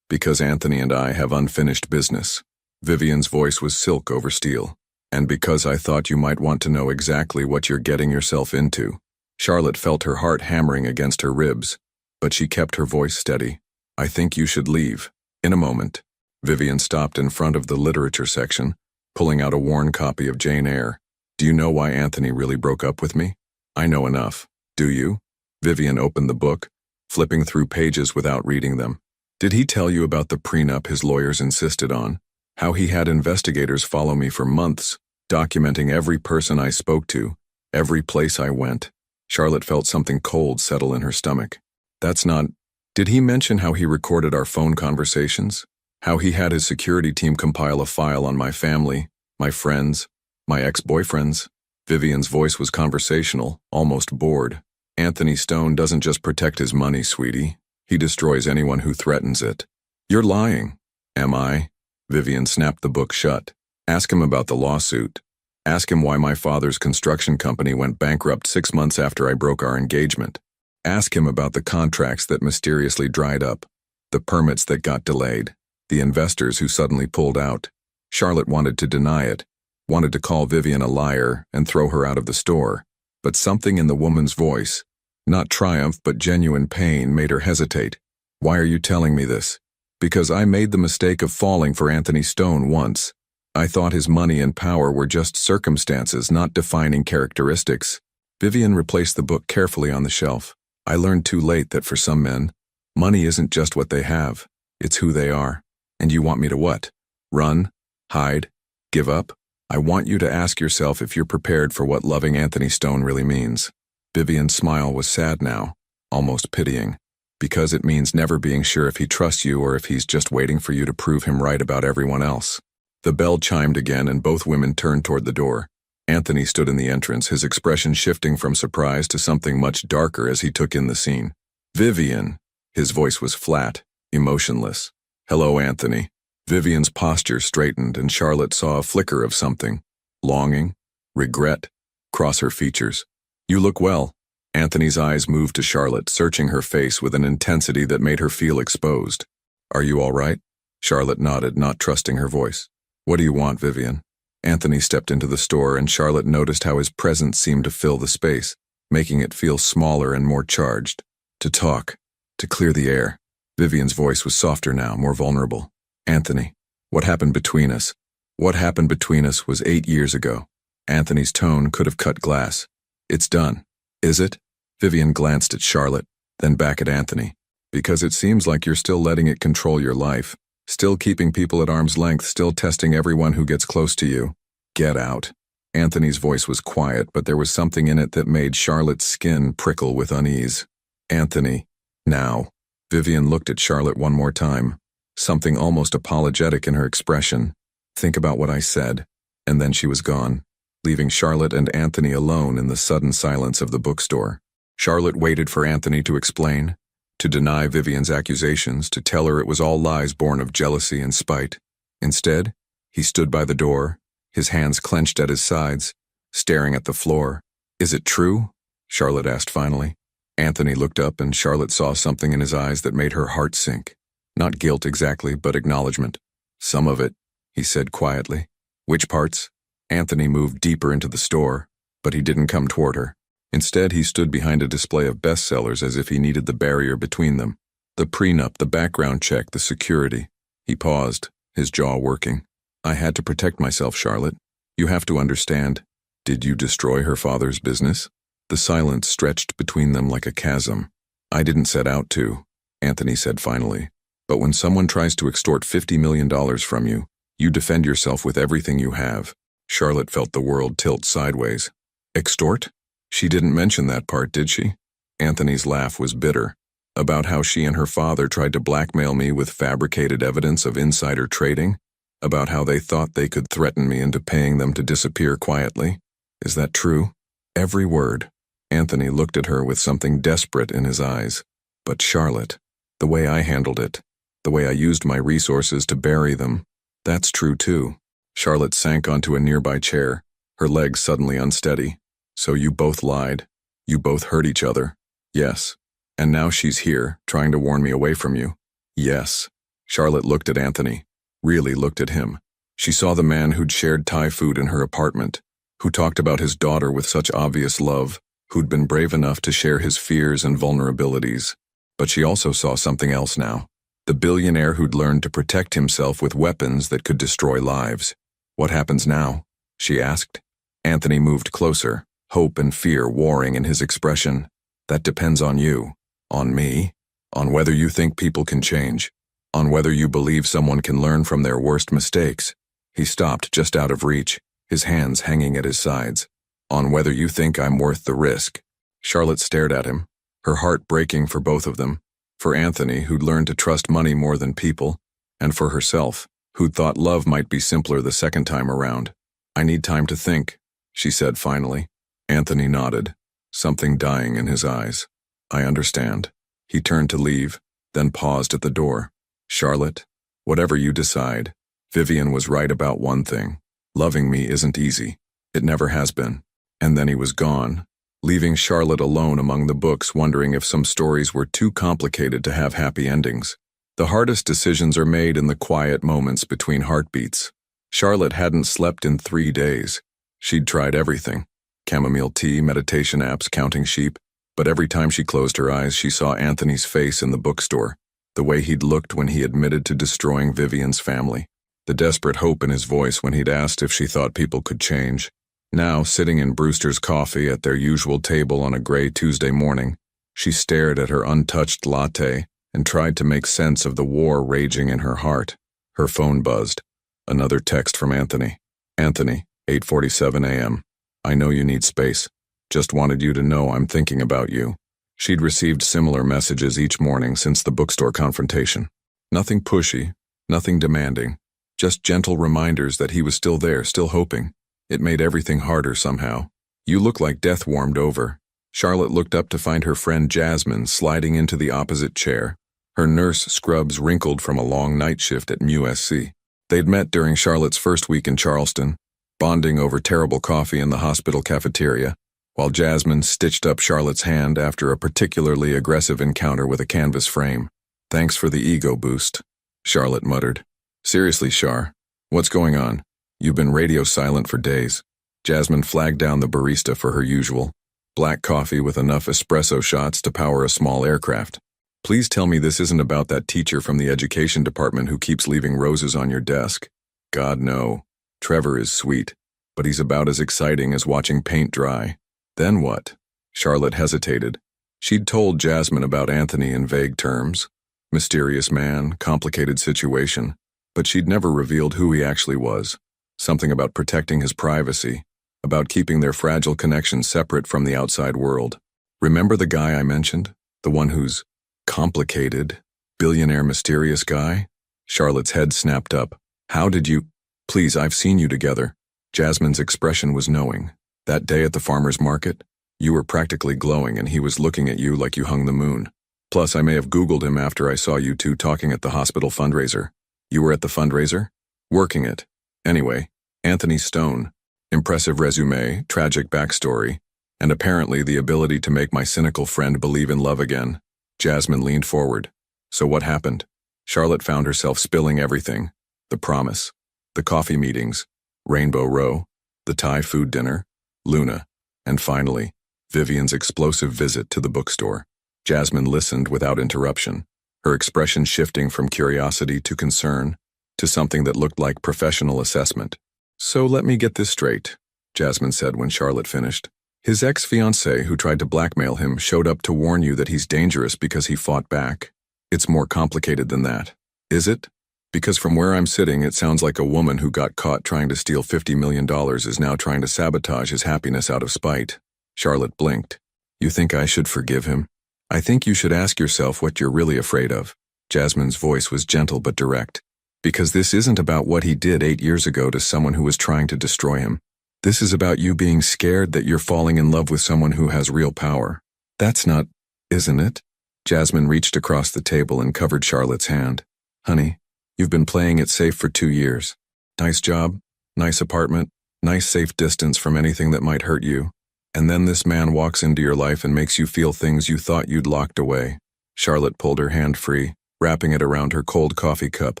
Anthony and I have unfinished business." Vivian's voice was silk over steel. "And because I thought you might want to know exactly what you're getting yourself into." Charlotte felt her heart hammering against her ribs, but she kept her voice steady. "I think you should leave." In a moment, Vivian stopped in front of the literature section, pulling out a worn copy of Jane Eyre. "Do you know why Anthony really broke up with me?" "I know enough. Do you?" Vivian opened the book, flipping through pages without reading them. "Did he tell you about the prenup his lawyers insisted on? How he had investigators follow me for months, documenting every person I spoke to, every place I went?" Charlotte felt something cold settle in her stomach. "That's not... Did he mention how he recorded our phone conversations? How he had his security team compile a file on my family, my friends, my ex-boyfriends?" Vivian's voice was conversational, almost bored. "Anthony Stone doesn't just protect his money, sweetie. He destroys anyone who threatens it." "You're lying." "Am I?" Vivian snapped the book shut. "Ask him about the lawsuit. Ask him why my father's construction company went bankrupt 6 months after I broke our engagement. Ask him about the contracts that mysteriously dried up, the permits that got delayed, the investors who suddenly pulled out." Charlotte wanted to deny it, wanted to call Vivian a liar and throw her out of the store, but something in the woman's voice, not triumph but genuine pain, made her hesitate. "Why are you telling me this?" "Because I made the mistake of falling for Anthony Stone once. I thought his money and power were just circumstances, not defining characteristics." Vivian replaced the book carefully on the shelf. "I learned too late that for some men, money isn't just what they have, it's who they are. And you want me to what? Run? Hide? Give up? I want you to ask yourself if you're prepared for what loving Anthony Stone really means." Vivian's smile was sad now, almost pitying. "Because it means never being sure if he trusts you or if he's just waiting for you to prove him right about everyone else." The bell chimed again and both women turned toward the door. Anthony stood in the entrance, his expression shifting from surprise to something much darker as he took in the scene. "Vivian." His voice was flat, emotionless. "Hello, Anthony." Vivian's posture straightened and Charlotte saw a flicker of something. Longing, regret, cross her features. "You look well." Anthony's eyes moved to Charlotte, searching her face with an intensity that made her feel exposed. "Are you all right?" Charlotte nodded, not trusting her voice. "What do you want, Vivian?" Anthony stepped into the store and Charlotte noticed how his presence seemed to fill the space, making it feel smaller and more charged. "To talk. To clear the air." Vivian's voice was softer now, more vulnerable. "Anthony, what happened between us? What happened between us was 8 years ago." Anthony's tone could have cut glass. "It's done." "Is it?" Vivian glanced at Charlotte, then back at Anthony. "Because it seems like you're still letting it control your life. Still keeping people at arm's length, still testing everyone who gets close to you. Get out." Anthony's voice was quiet, but there was something in it that made Charlotte's skin prickle with unease. "Anthony, now." Vivian looked at Charlotte one more time, something almost apologetic in her expression. Think about what I said. And then she was gone, leaving Charlotte and Anthony alone in the sudden silence of the bookstore. Charlotte waited for Anthony to explain, to deny Vivian's accusations, to tell her it was all lies born of jealousy and spite. Instead, he stood by the door, his hands clenched at his sides, staring at the floor. "Is it true?" Charlotte asked finally. Anthony looked up and Charlotte saw something in his eyes that made her heart sink. Not guilt exactly, but acknowledgement. "Some of it," he said quietly. "Which parts?" Anthony moved deeper into the store, but he didn't come toward her. Instead, he stood behind a display of bestsellers as if he needed the barrier between them. The prenup, the background check, the security. He paused, his jaw working. "I had to protect myself, Charlotte. You have to understand. Did you destroy her father's business?" The silence stretched between them like a chasm. "I didn't set out to," Anthony said finally. "But when someone tries to extort $50 million from you, you defend yourself with everything you have." Charlotte felt the world tilt sideways. "Extort?" She didn't mention that part, did she? Anthony's laugh was bitter. About how she and her father tried to blackmail me with fabricated evidence of insider trading? About how they thought they could threaten me into paying them to disappear quietly? Is that true? Every word. Anthony looked at her with something desperate in his eyes. But Charlotte, the way I handled it, the way I used my resources to bury them, that's true too. Charlotte sank onto a nearby chair, her legs suddenly unsteady. "So you both lied. You both hurt each other." "Yes. And now she's here, trying to warn me away from you." "Yes." Charlotte looked at Anthony, really looked at him. She saw the man who'd shared Thai food in her apartment, who talked about his daughter with such obvious love, who'd been brave enough to share his fears and vulnerabilities. But she also saw something else now. The billionaire who'd learned to protect himself with weapons that could destroy lives. "What happens now?" she asked. Anthony moved closer, hope and fear warring in his expression. "That depends on you, on me, on whether you think people can change, on whether you believe someone can learn from their worst mistakes." He stopped just out of reach, his hands hanging at his sides. "On whether you think I'm worth the risk." Charlotte stared at him, her heart breaking for both of them, for Anthony, who'd learned to trust money more than people, and for herself, who'd thought love might be simpler the second time around. "I need time to think," she said finally. Anthony nodded, something dying in his eyes. "I understand." He turned to leave, then paused at the door. "Charlotte, whatever you decide, Vivian was right about one thing. Loving me isn't easy. It never has been." And then he was gone, leaving Charlotte alone among the books, wondering if some stories were too complicated to have happy endings. The hardest decisions are made in the quiet moments between heartbeats. Charlotte hadn't slept in 3 days. She'd tried everything. Chamomile tea, meditation apps, counting sheep. But every time she closed her eyes, she saw Anthony's face in the bookstore, the way he'd looked when he admitted to destroying Vivian's family, the desperate hope in his voice when he'd asked if she thought people could change. Now, sitting in Brewster's Coffee at their usual table on a gray Tuesday morning, she stared at her untouched latte and tried to make sense of the war raging in her heart. Her phone buzzed. Another text from Anthony. "Anthony, 8:47 a.m. I know you need space. Just wanted you to know I'm thinking about you." She'd received similar messages each morning since the bookstore confrontation. Nothing pushy, nothing demanding, just gentle reminders that he was still there, still hoping. It made everything harder somehow. "You look like death warmed over." Charlotte looked up to find her friend Jasmine sliding into the opposite chair, her nurse scrubs wrinkled from a long night shift at MUSC. They'd met during Charlotte's first week in Charleston, bonding over terrible coffee in the hospital cafeteria, while Jasmine stitched up Charlotte's hand after a particularly aggressive encounter with a canvas frame. "Thanks for the ego boost," Charlotte muttered. "Seriously, Char, what's going on? You've been radio silent for days." Jasmine flagged down the barista for her usual black coffee with enough espresso shots to power a small aircraft. "Please tell me this isn't about that teacher from the education department who keeps leaving roses on your desk." "God, no. Trevor is sweet, but he's about as exciting as watching paint dry." "Then what?" Charlotte hesitated. She'd told Jasmine about Anthony in vague terms. Mysterious man, complicated situation, but she'd never revealed who he actually was. Something about protecting his privacy, about keeping their fragile connection separate from the outside world. "Remember the guy I mentioned? The one who's complicated, billionaire mysterious guy?" Charlotte's head snapped up. "How did you—" Please, I've seen you together. Jasmine's expression was knowing. That day at the farmer's market, you were practically glowing and he was looking at you like you hung the moon. Plus, I may have Googled him after I saw you two talking at the hospital fundraiser. You were at the fundraiser? Working it. Anyway, Anthony Stone. Impressive resume, tragic backstory, and apparently the ability to make my cynical friend believe in love again. Jasmine leaned forward. So what happened? Charlotte found herself spilling everything. The promise. The coffee meetings. Rainbow Row. The Thai food dinner. Luna. And finally, Vivian's explosive visit to the bookstore. Jasmine listened without interruption, her expression shifting from curiosity to concern, to something that looked like professional assessment. So let me get this straight, Jasmine said when Charlotte finished. His ex-fiancée who tried to blackmail him showed up to warn you that he's dangerous because he fought back. It's more complicated than that. Is it? Because from where I'm sitting, it sounds like a woman who got caught trying to steal $50 million is now trying to sabotage his happiness out of spite. Charlotte blinked. You think I should forgive him? I think you should ask yourself what you're really afraid of. Jasmine's voice was gentle but direct. Because this isn't about what he did 8 years ago to someone who was trying to destroy him. This is about you being scared that you're falling in love with someone who has real power. That's not, isn't it? Jasmine reached across the table and covered Charlotte's hand. Honey, you've been playing it safe for 2 years. Nice job, nice apartment, nice safe distance from anything that might hurt you. And then this man walks into your life and makes you feel things you thought you'd locked away. Charlotte pulled her hand free, wrapping it around her cold coffee cup.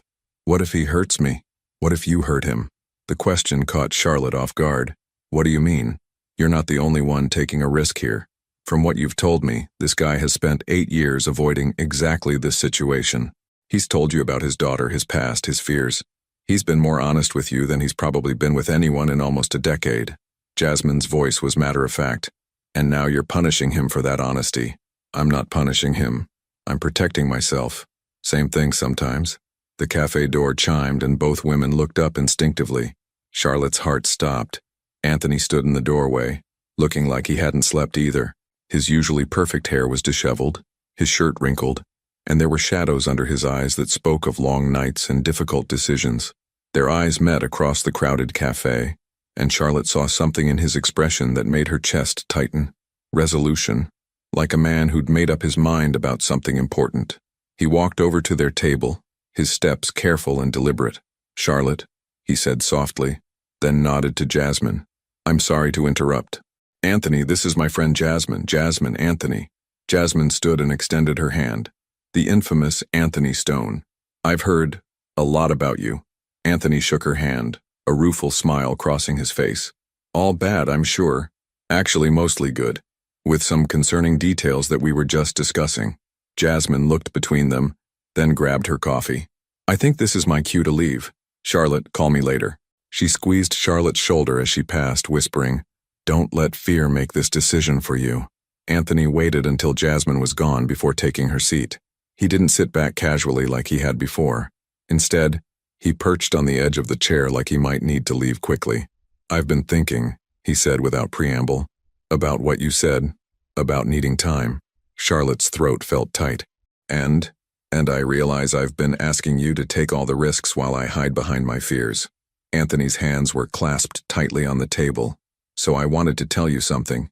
What if he hurts me? What if you hurt him? The question caught Charlotte off guard. What do you mean? You're not the only one taking a risk here. From what you've told me, this guy has spent 8 years avoiding exactly this situation. He's told you about his daughter, his past, his fears. He's been more honest with you than he's probably been with anyone in almost a decade. Jasmine's voice was matter-of-fact. And now you're punishing him for that honesty. I'm not punishing him. I'm protecting myself. Same thing sometimes. The cafe door chimed and both women looked up instinctively. Charlotte's heart stopped. Anthony stood in the doorway, looking like he hadn't slept either. His usually perfect hair was disheveled, his shirt wrinkled, and there were shadows under his eyes that spoke of long nights and difficult decisions. Their eyes met across the crowded cafe, and Charlotte saw something in his expression that made her chest tighten. Resolution, like a man who'd made up his mind about something important. He walked over to their table, his steps careful and deliberate. Charlotte, he said softly, then nodded to Jasmine. I'm sorry to interrupt. Anthony, this is my friend Jasmine. Jasmine, Anthony. Jasmine stood and extended her hand. The infamous Anthony Stone. I've heard a lot about you. Anthony shook her hand, a rueful smile crossing his face. All bad, I'm sure. Actually, mostly good. With some concerning details that we were just discussing. Jasmine looked between them, then grabbed her coffee. I think this is my cue to leave. Charlotte, call me later. She squeezed Charlotte's shoulder as she passed, whispering, Don't let fear make this decision for you. Anthony waited until Jasmine was gone before taking her seat. He didn't sit back casually like he had before. Instead, he perched on the edge of the chair like he might need to leave quickly. I've been thinking, he said without preamble, about what you said, about needing time. Charlotte's throat felt tight. And I realize I've been asking you to take all the risks while I hide behind my fears. Anthony's hands were clasped tightly on the table. So I wanted to tell you something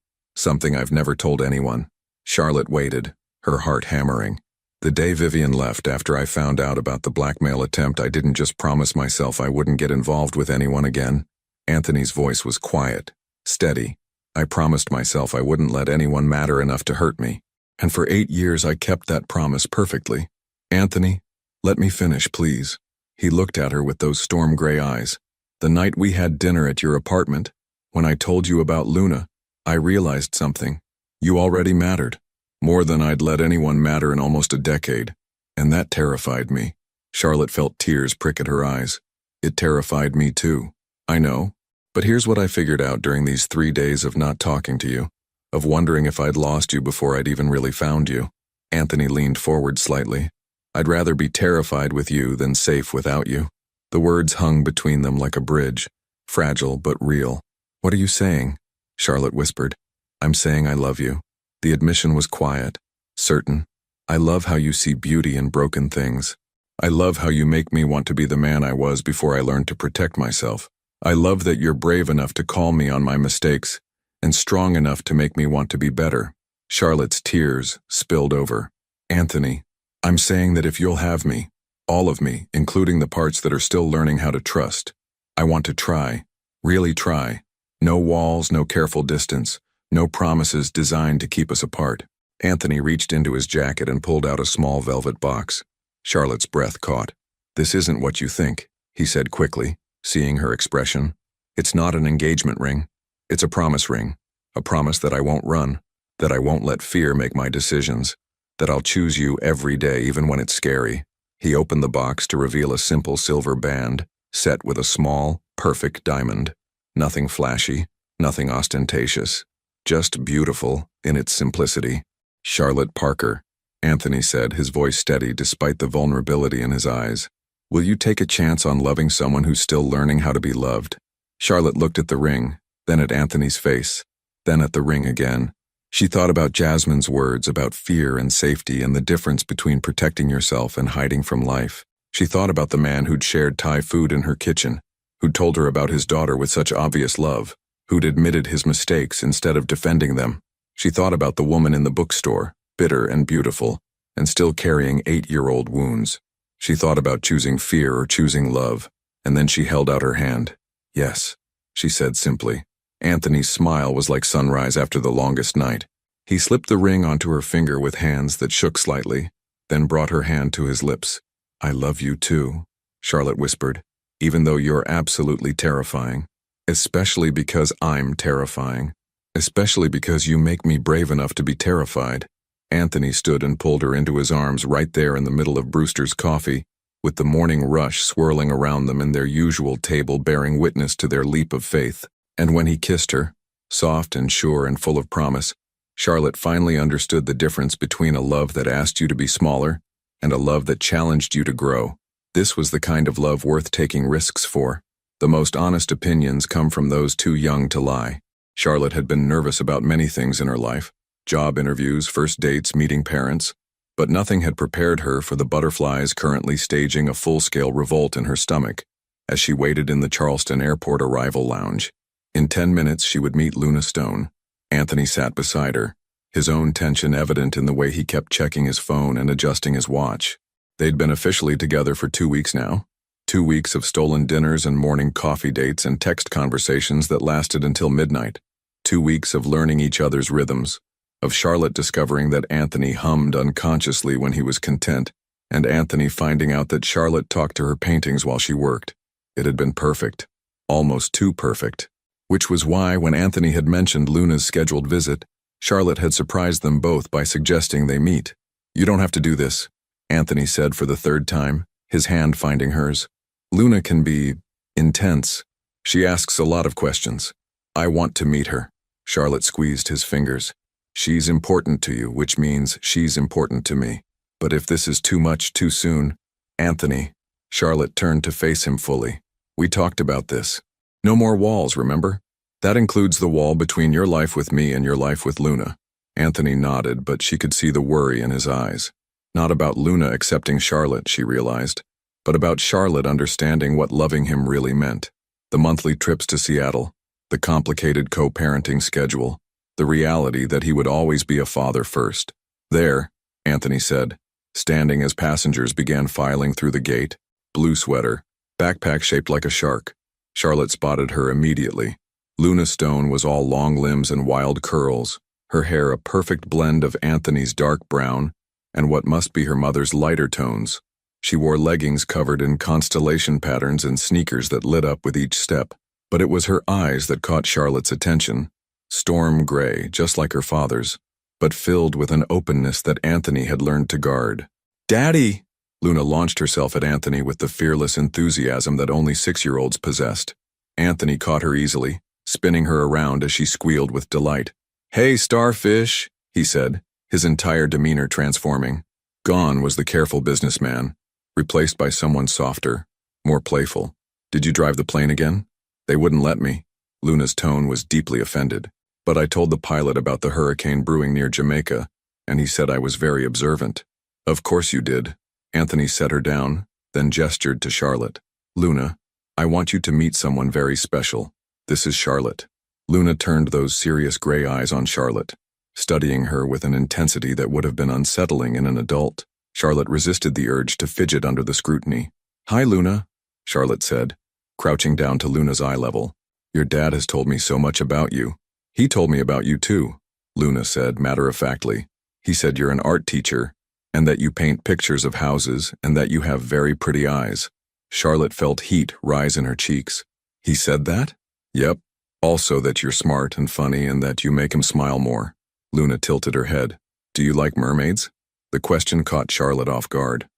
I've never told anyone. Charlotte waited, her heart hammering. The day Vivian left after I found out about the blackmail attempt, I didn't just promise myself I wouldn't get involved with anyone again. Anthony's voice was quiet, steady. I promised myself I wouldn't let anyone matter enough to hurt me. And for 8 years I kept that promise perfectly. Anthony, let me finish, please. He looked at her with those storm-gray eyes. The night we had dinner at your apartment, when I told you about Luna, I realized something. You already mattered. More than I'd let anyone matter in almost a decade. And that terrified me. Charlotte felt tears prick at her eyes. It terrified me too. I know. But here's what I figured out during these 3 days of not talking to you. Of wondering if I'd lost you before I'd even really found you. Anthony leaned forward slightly. I'd rather be terrified with you than safe without you. The words hung between them like a bridge. Fragile but real. What are you saying? Charlotte whispered. I'm saying I love you. The admission was quiet, certain. I love how you see beauty in broken things. I love how you make me want to be the man I was before I learned to protect myself. I love that you're brave enough to call me on my mistakes and strong enough to make me want to be better." Charlotte's tears spilled over. "Anthony, I'm saying that if you'll have me, all of me, including the parts that are still learning how to trust, I want to try, really try. No walls, no careful distance, no promises designed to keep us apart." Anthony reached into his jacket and pulled out a small velvet box. Charlotte's breath caught. "This isn't what you think," he said quickly, seeing her expression. "It's not an engagement ring. It's a promise ring. A promise that I won't run, that I won't let fear make my decisions, that I'll choose you every day even when it's scary." He opened the box to reveal a simple silver band, set with a small, perfect diamond. Nothing flashy, nothing ostentatious, just beautiful in its simplicity. "Charlotte Parker," Anthony said, his voice steady despite the vulnerability in his eyes. "Will you take a chance on loving someone who's still learning how to be loved?" Charlotte looked at the ring, then at Anthony's face, then at the ring again. She thought about Jasmine's words about fear and safety and the difference between protecting yourself and hiding from life. She thought about the man who'd shared Thai food in her kitchen, who'd told her about his daughter with such obvious love, who'd admitted his mistakes instead of defending them. She thought about the woman in the bookstore, bitter and beautiful, and still carrying 8-year-old wounds. She thought about choosing fear or choosing love, and then she held out her hand. "Yes," she said simply. Anthony's smile was like sunrise after the longest night. He slipped the ring onto her finger with hands that shook slightly, then brought her hand to his lips. "I love you too," Charlotte whispered, "even though you're absolutely terrifying. Especially because I'm terrifying. Especially because you make me brave enough to be terrified." Anthony stood and pulled her into his arms right there in the middle of Brewster's Coffee, with the morning rush swirling around them and their usual table bearing witness to their leap of faith. And when he kissed her, soft and sure and full of promise, Charlotte finally understood the difference between a love that asked you to be smaller and a love that challenged you to grow. This was the kind of love worth taking risks for. The most honest opinions come from those too young to lie. Charlotte had been nervous about many things in her life: job interviews, first dates, meeting parents, but nothing had prepared her for the butterflies currently staging a full-scale revolt in her stomach as she waited in the Charleston Airport arrival lounge. In 10 minutes she would meet Luna Stone. Anthony sat beside her, his own tension evident in the way he kept checking his phone and adjusting his watch. They'd been officially together for 2 weeks now. 2 weeks of stolen dinners and morning coffee dates and text conversations that lasted until midnight. 2 weeks of learning each other's rhythms, of Charlotte discovering that Anthony hummed unconsciously when he was content, and Anthony finding out that Charlotte talked to her paintings while she worked. It had been perfect, almost too perfect. Which was why, when Anthony had mentioned Luna's scheduled visit, Charlotte had surprised them both by suggesting they meet. "You don't have to do this," Anthony said for the 3rd time, his hand finding hers. "Luna can be intense. She asks a lot of questions. I want to meet her." Charlotte squeezed his fingers. "She's important to you, which means she's important to me. But if this is too much too soon, Anthony," Charlotte turned to face him fully. "We talked about this. No more walls, remember? That includes the wall between your life with me and your life with Luna." Anthony nodded, but she could see the worry in his eyes. Not about Luna accepting Charlotte, she realized, but about Charlotte understanding what loving him really meant. The monthly trips to Seattle, the complicated co-parenting schedule, the reality that he would always be a father first. "There," Anthony said, standing as passengers began filing through the gate, blue sweater, backpack shaped like a shark. Charlotte spotted her immediately. Luna Stone was all long limbs and wild curls, her hair a perfect blend of Anthony's dark brown and what must be her mother's lighter tones. She wore leggings covered in constellation patterns and sneakers that lit up with each step. But it was her eyes that caught Charlotte's attention. Storm gray, just like her father's, but filled with an openness that Anthony had learned to guard. "Daddy!" Luna launched herself at Anthony with the fearless enthusiasm that only 6-year-olds possessed. Anthony caught her easily, spinning her around as she squealed with delight. "Hey, starfish," he said, his entire demeanor transforming. Gone was the careful businessman, replaced by someone softer, more playful. "Did you drive the plane again?" "They wouldn't let me." Luna's tone was deeply offended. "But I told the pilot about the hurricane brewing near Jamaica, and he said I was very observant." "Of course you did." Anthony set her down, then gestured to Charlotte. Luna, I want you to meet someone very special. This is Charlotte. Luna turned those serious gray eyes on Charlotte, studying her with an intensity that would have been unsettling in an adult. Charlotte resisted the urge to fidget under the scrutiny. Hi, Luna, Charlotte said, crouching down to Luna's eye level. Your dad has told me so much about you. He told me about you too, Luna said matter-of-factly. He said you're an art teacher, and that you paint pictures of houses, and that you have very pretty eyes. Charlotte felt heat rise in her cheeks. He said that? Yep. Also that you're smart and funny and that you make him smile more. Luna tilted her head. Do you like mermaids? The question caught Charlotte off guard.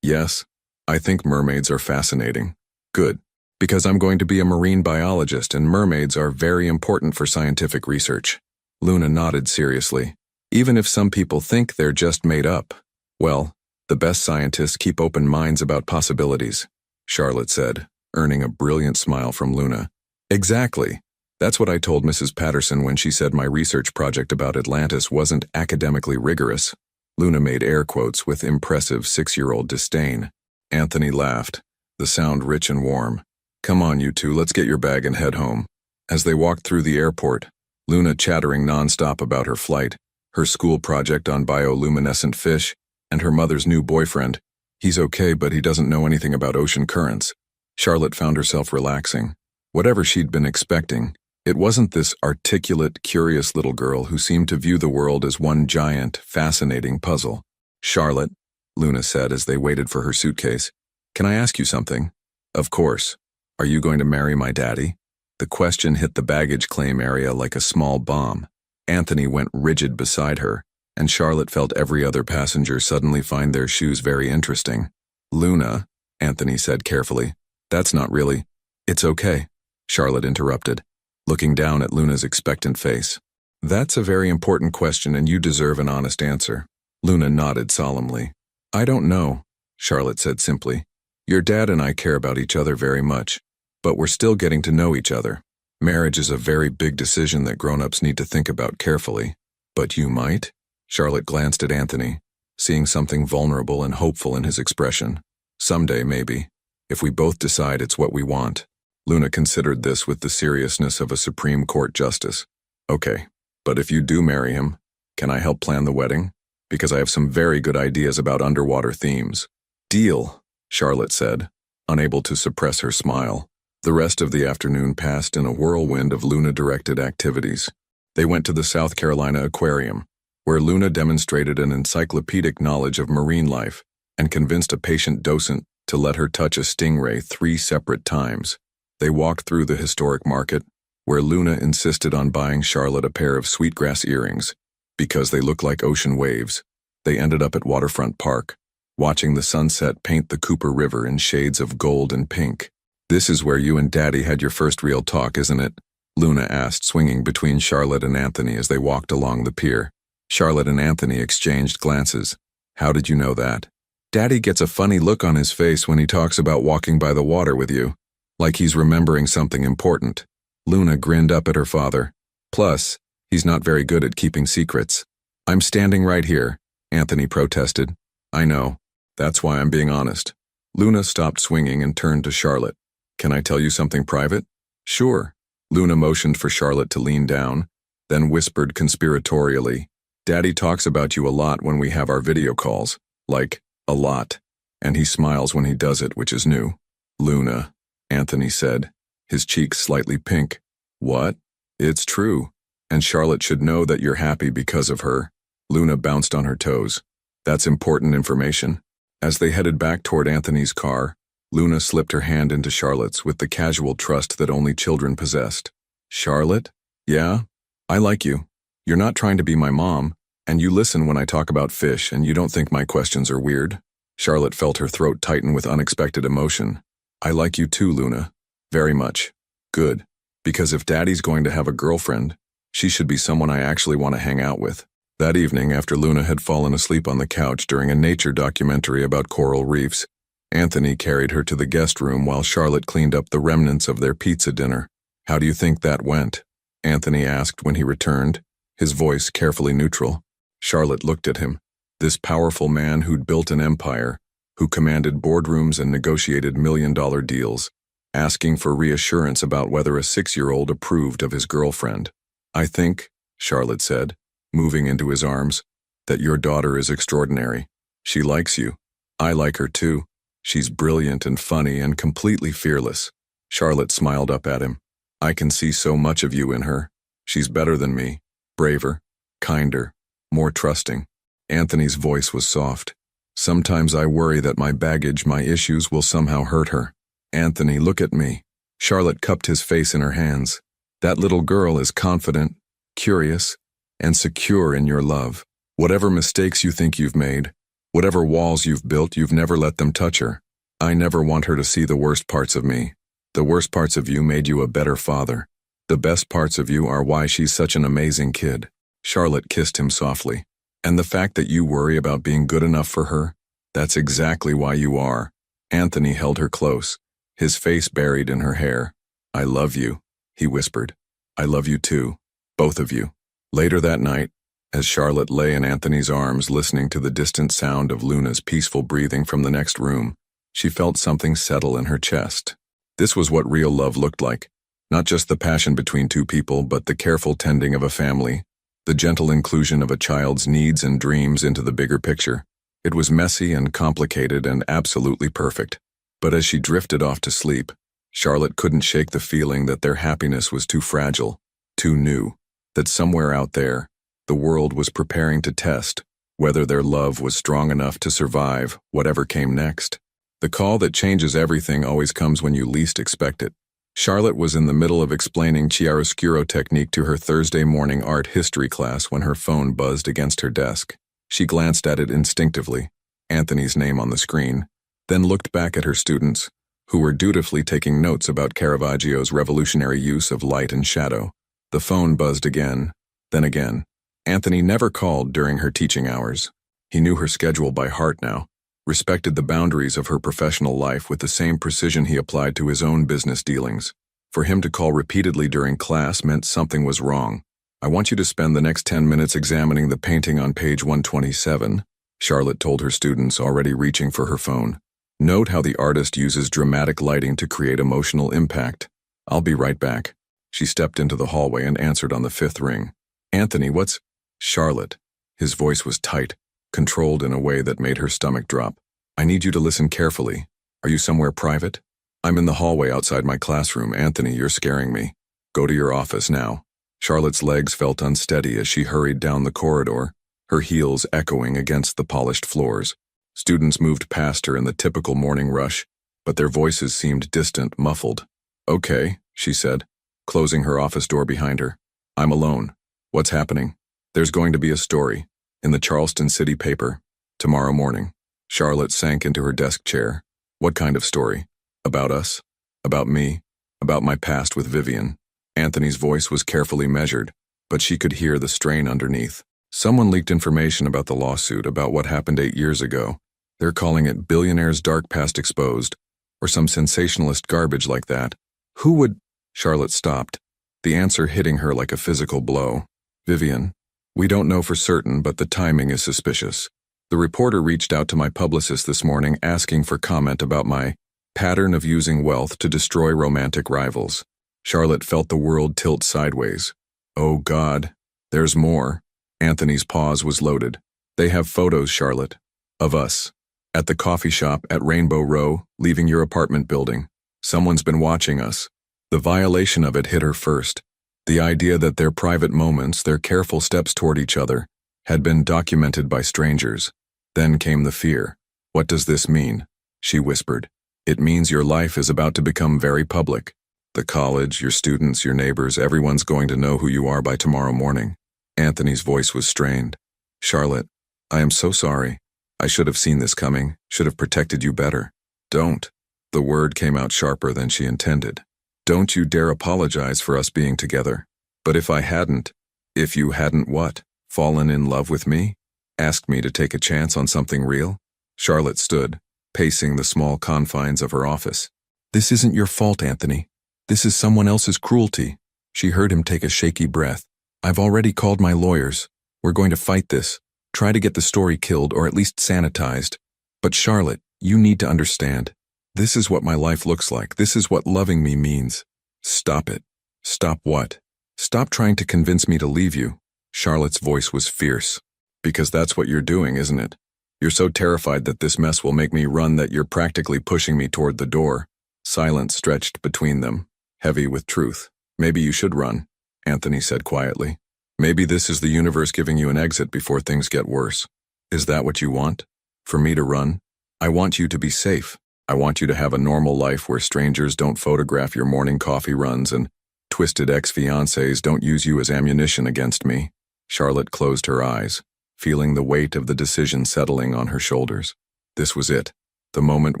Yes. I think mermaids are fascinating. Good. Because I'm going to be a marine biologist and mermaids are very important for scientific research. Luna nodded seriously. Even if some people think they're just made up. Well, the best scientists keep open minds about possibilities, Charlotte said, earning a brilliant smile from Luna. Exactly. That's what I told Mrs. Patterson when she said my research project about Atlantis wasn't academically rigorous. Luna made air quotes with impressive 6-year-old disdain. Anthony laughed, the sound rich and warm. Come on, you two, let's get your bag and head home. As they walked through the airport, Luna chattering nonstop about her flight, her school project on bioluminescent fish, and her mother's new boyfriend. He's okay, but he doesn't know anything about ocean currents. Charlotte found herself relaxing. Whatever she'd been expecting, it wasn't this articulate, curious little girl who seemed to view the world as one giant, fascinating puzzle. Charlotte, Luna said as they waited for her suitcase, can I ask you something? Of course. Are you going to marry my daddy? The question hit the baggage claim area like a small bomb. Anthony went rigid beside her, and Charlotte felt every other passenger suddenly find their shoes very interesting. Luna, Anthony said carefully, that's not really. It's okay, Charlotte interrupted, looking down at Luna's expectant face. That's a very important question and you deserve an honest answer. Luna nodded solemnly. I don't know, Charlotte said simply. Your dad and I care about each other very much, but we're still getting to know each other. Marriage is a very big decision that grown-ups need to think about carefully. But you might? Charlotte glanced at Anthony, seeing something vulnerable and hopeful in his expression. Someday, maybe, if we both decide it's what we want. Luna considered this with the seriousness of a Supreme Court justice. Okay, but if you do marry him, can I help plan the wedding? Because I have some very good ideas about underwater themes. Deal, Charlotte said, unable to suppress her smile. The rest of the afternoon passed in a whirlwind of Luna-directed activities. They went to the South Carolina Aquarium, where Luna demonstrated an encyclopedic knowledge of marine life and convinced a patient docent to let her touch a stingray 3 separate times. They walked through the historic market, where Luna insisted on buying Charlotte a pair of sweetgrass earrings, because they looked like ocean waves. They ended up at Waterfront Park, watching the sunset paint the Cooper River in shades of gold and pink. This is where you and Daddy had your first real talk, isn't it? Luna asked, swinging between Charlotte and Anthony as they walked along the pier. Charlotte and Anthony exchanged glances. How did you know that? Daddy gets a funny look on his face when he talks about walking by the water with you, like he's remembering something important. Luna grinned up at her father. Plus, he's not very good at keeping secrets. I'm standing right here, Anthony protested. I know. That's why I'm being honest. Luna stopped swinging and turned to Charlotte. Can I tell you something private? Sure. Luna motioned for Charlotte to lean down, then whispered conspiratorially, Daddy talks about you a lot when we have our video calls. Like, a lot. And he smiles when he does it, which is new. Luna, Anthony said, his cheeks slightly pink. What? It's true. And Charlotte should know that you're happy because of her. Luna bounced on her toes. That's important information. As they headed back toward Anthony's car, Luna slipped her hand into Charlotte's with the casual trust that only children possessed. Charlotte? Yeah? I like you. You're not trying to be my mom, and you listen when I talk about fish and you don't think my questions are weird. Charlotte felt her throat tighten with unexpected emotion. I like you too, Luna. Very much. Good. Because if Daddy's going to have a girlfriend, she should be someone I actually want to hang out with. That evening, after Luna had fallen asleep on the couch during a nature documentary about coral reefs, Anthony carried her to the guest room while Charlotte cleaned up the remnants of their pizza dinner. How do you think that went? Anthony asked when he returned, his voice carefully neutral. Charlotte looked at him. This powerful man who'd built an empire, who commanded boardrooms and negotiated million-dollar deals, asking for reassurance about whether a 6-year-old approved of his girlfriend. "I think," Charlotte said, moving into his arms, "that your daughter is extraordinary. She likes you. I like her too. She's brilliant and funny and completely fearless." Charlotte smiled up at him. "I can see so much of you in her. She's better than me, braver, kinder, more trusting." Anthony's voice was soft. "Sometimes I worry that my baggage, my issues will somehow hurt her." "Anthony, look at me." Charlotte cupped his face in her hands. "That little girl is confident, curious, and secure in your love. Whatever mistakes you think you've made, whatever walls you've built, you've never let them touch her. I never want her to see the worst parts of me. The worst parts of you made you a better father. The best parts of you are why she's such an amazing kid." Charlotte kissed him softly. "And the fact that you worry about being good enough for her, that's exactly why you are." Anthony held her close, his face buried in her hair. "I love you," he whispered. "I love you too, both of you." Later that night, as Charlotte lay in Anthony's arms listening to the distant sound of Luna's peaceful breathing from the next room, she felt something settle in her chest. This was what real love looked like. Not just the passion between two people, but the careful tending of a family, the gentle inclusion of a child's needs and dreams into the bigger picture. It was messy and complicated and absolutely perfect. But as she drifted off to sleep, Charlotte couldn't shake the feeling that their happiness was too fragile, too new, that somewhere out there, the world was preparing to test whether their love was strong enough to survive whatever came next. The call that changes everything always comes when you least expect it. Charlotte was in the middle of explaining chiaroscuro technique to her Thursday morning art history class when her phone buzzed against her desk. She glanced at it instinctively, Anthony's name on the screen, then looked back at her students, who were dutifully taking notes about Caravaggio's revolutionary use of light and shadow. The phone buzzed again, then again. Anthony never called during her teaching hours. He knew her schedule by heart now, respected the boundaries of her professional life with the same precision he applied to his own business dealings. For him to call repeatedly during class meant something was wrong. "I want you to spend the next 10 minutes examining the painting on page 127, Charlotte told her students, already reaching for her phone. "Note how the artist uses dramatic lighting to create emotional impact. I'll be right back." She stepped into the hallway and answered on the 5th ring. "Anthony, what's—" "Charlotte." His voice was tight, controlled in a way that made her stomach drop. "I need you to listen carefully. Are you somewhere private?" "I'm in the hallway outside my classroom. Anthony, you're scaring me. Go to your office now." Charlotte's legs felt unsteady as she hurried down the corridor, her heels echoing against the polished floors. Students moved past her in the typical morning rush, but their voices seemed distant, muffled. "Okay," she said, closing her office door behind her. "I'm alone. What's happening?" "There's going to be a story in the Charleston City paper tomorrow morning." Charlotte sank into her desk chair. "What kind of story? About us? About me? About my past with Vivian?" Anthony's voice was carefully measured, but she could hear the strain underneath. "Someone leaked information about the lawsuit, about what happened 8 years ago. They're calling it Billionaire's Dark Past Exposed, or some sensationalist garbage like that." "Who would—" Charlotte stopped, the answer hitting her like a physical blow. "Vivian. We don't know for certain, but the timing is suspicious. The reporter reached out to my publicist this morning asking for comment about my pattern of using wealth to destroy romantic rivals." Charlotte felt the world tilt sideways. "Oh God, there's more." Anthony's pause was loaded. "They have photos, Charlotte, of us. At the coffee shop at Rainbow Row, leaving your apartment building. Someone's been watching us." The violation of it hit her first. The idea that their private moments, their careful steps toward each other, had been documented by strangers. Then came the fear. "What does this mean?" she whispered. "It means your life is about to become very public. The college, your students, your neighbors, everyone's going to know who you are by tomorrow morning." Anthony's voice was strained. "Charlotte, I am so sorry. I should have seen this coming, should have protected you better." "Don't." The word came out sharper than she intended. "Don't you dare apologize for us being together. But if I hadn't, if you hadn't what? Fallen in love with me? Asked me to take a chance on something real?" Charlotte stood, pacing the small confines of her office. "This isn't your fault, Anthony. This is someone else's cruelty." She heard him take a shaky breath. "I've already called my lawyers. We're going to fight this. Try to get the story killed or at least sanitized. But Charlotte, You need to understand. This is what my life looks like. This is what loving me means. Stop it. Stop what? Stop trying to convince me to leave you. Charlotte's voice was fierce. Because that's what you're doing, isn't it? You're so terrified that this mess will make me run that you're practically pushing me toward the door. Silence stretched between them, heavy with truth. Maybe you should run, Anthony said quietly. Maybe this is the universe giving you an exit before things get worse. Is that what you want? For me to run? I want you to be safe. I want you to have a normal life where strangers don't photograph your morning coffee runs and twisted ex-fiancés don't use you as ammunition against me. Charlotte closed her eyes, feeling the weight of the decision settling on her shoulders. This was it, the moment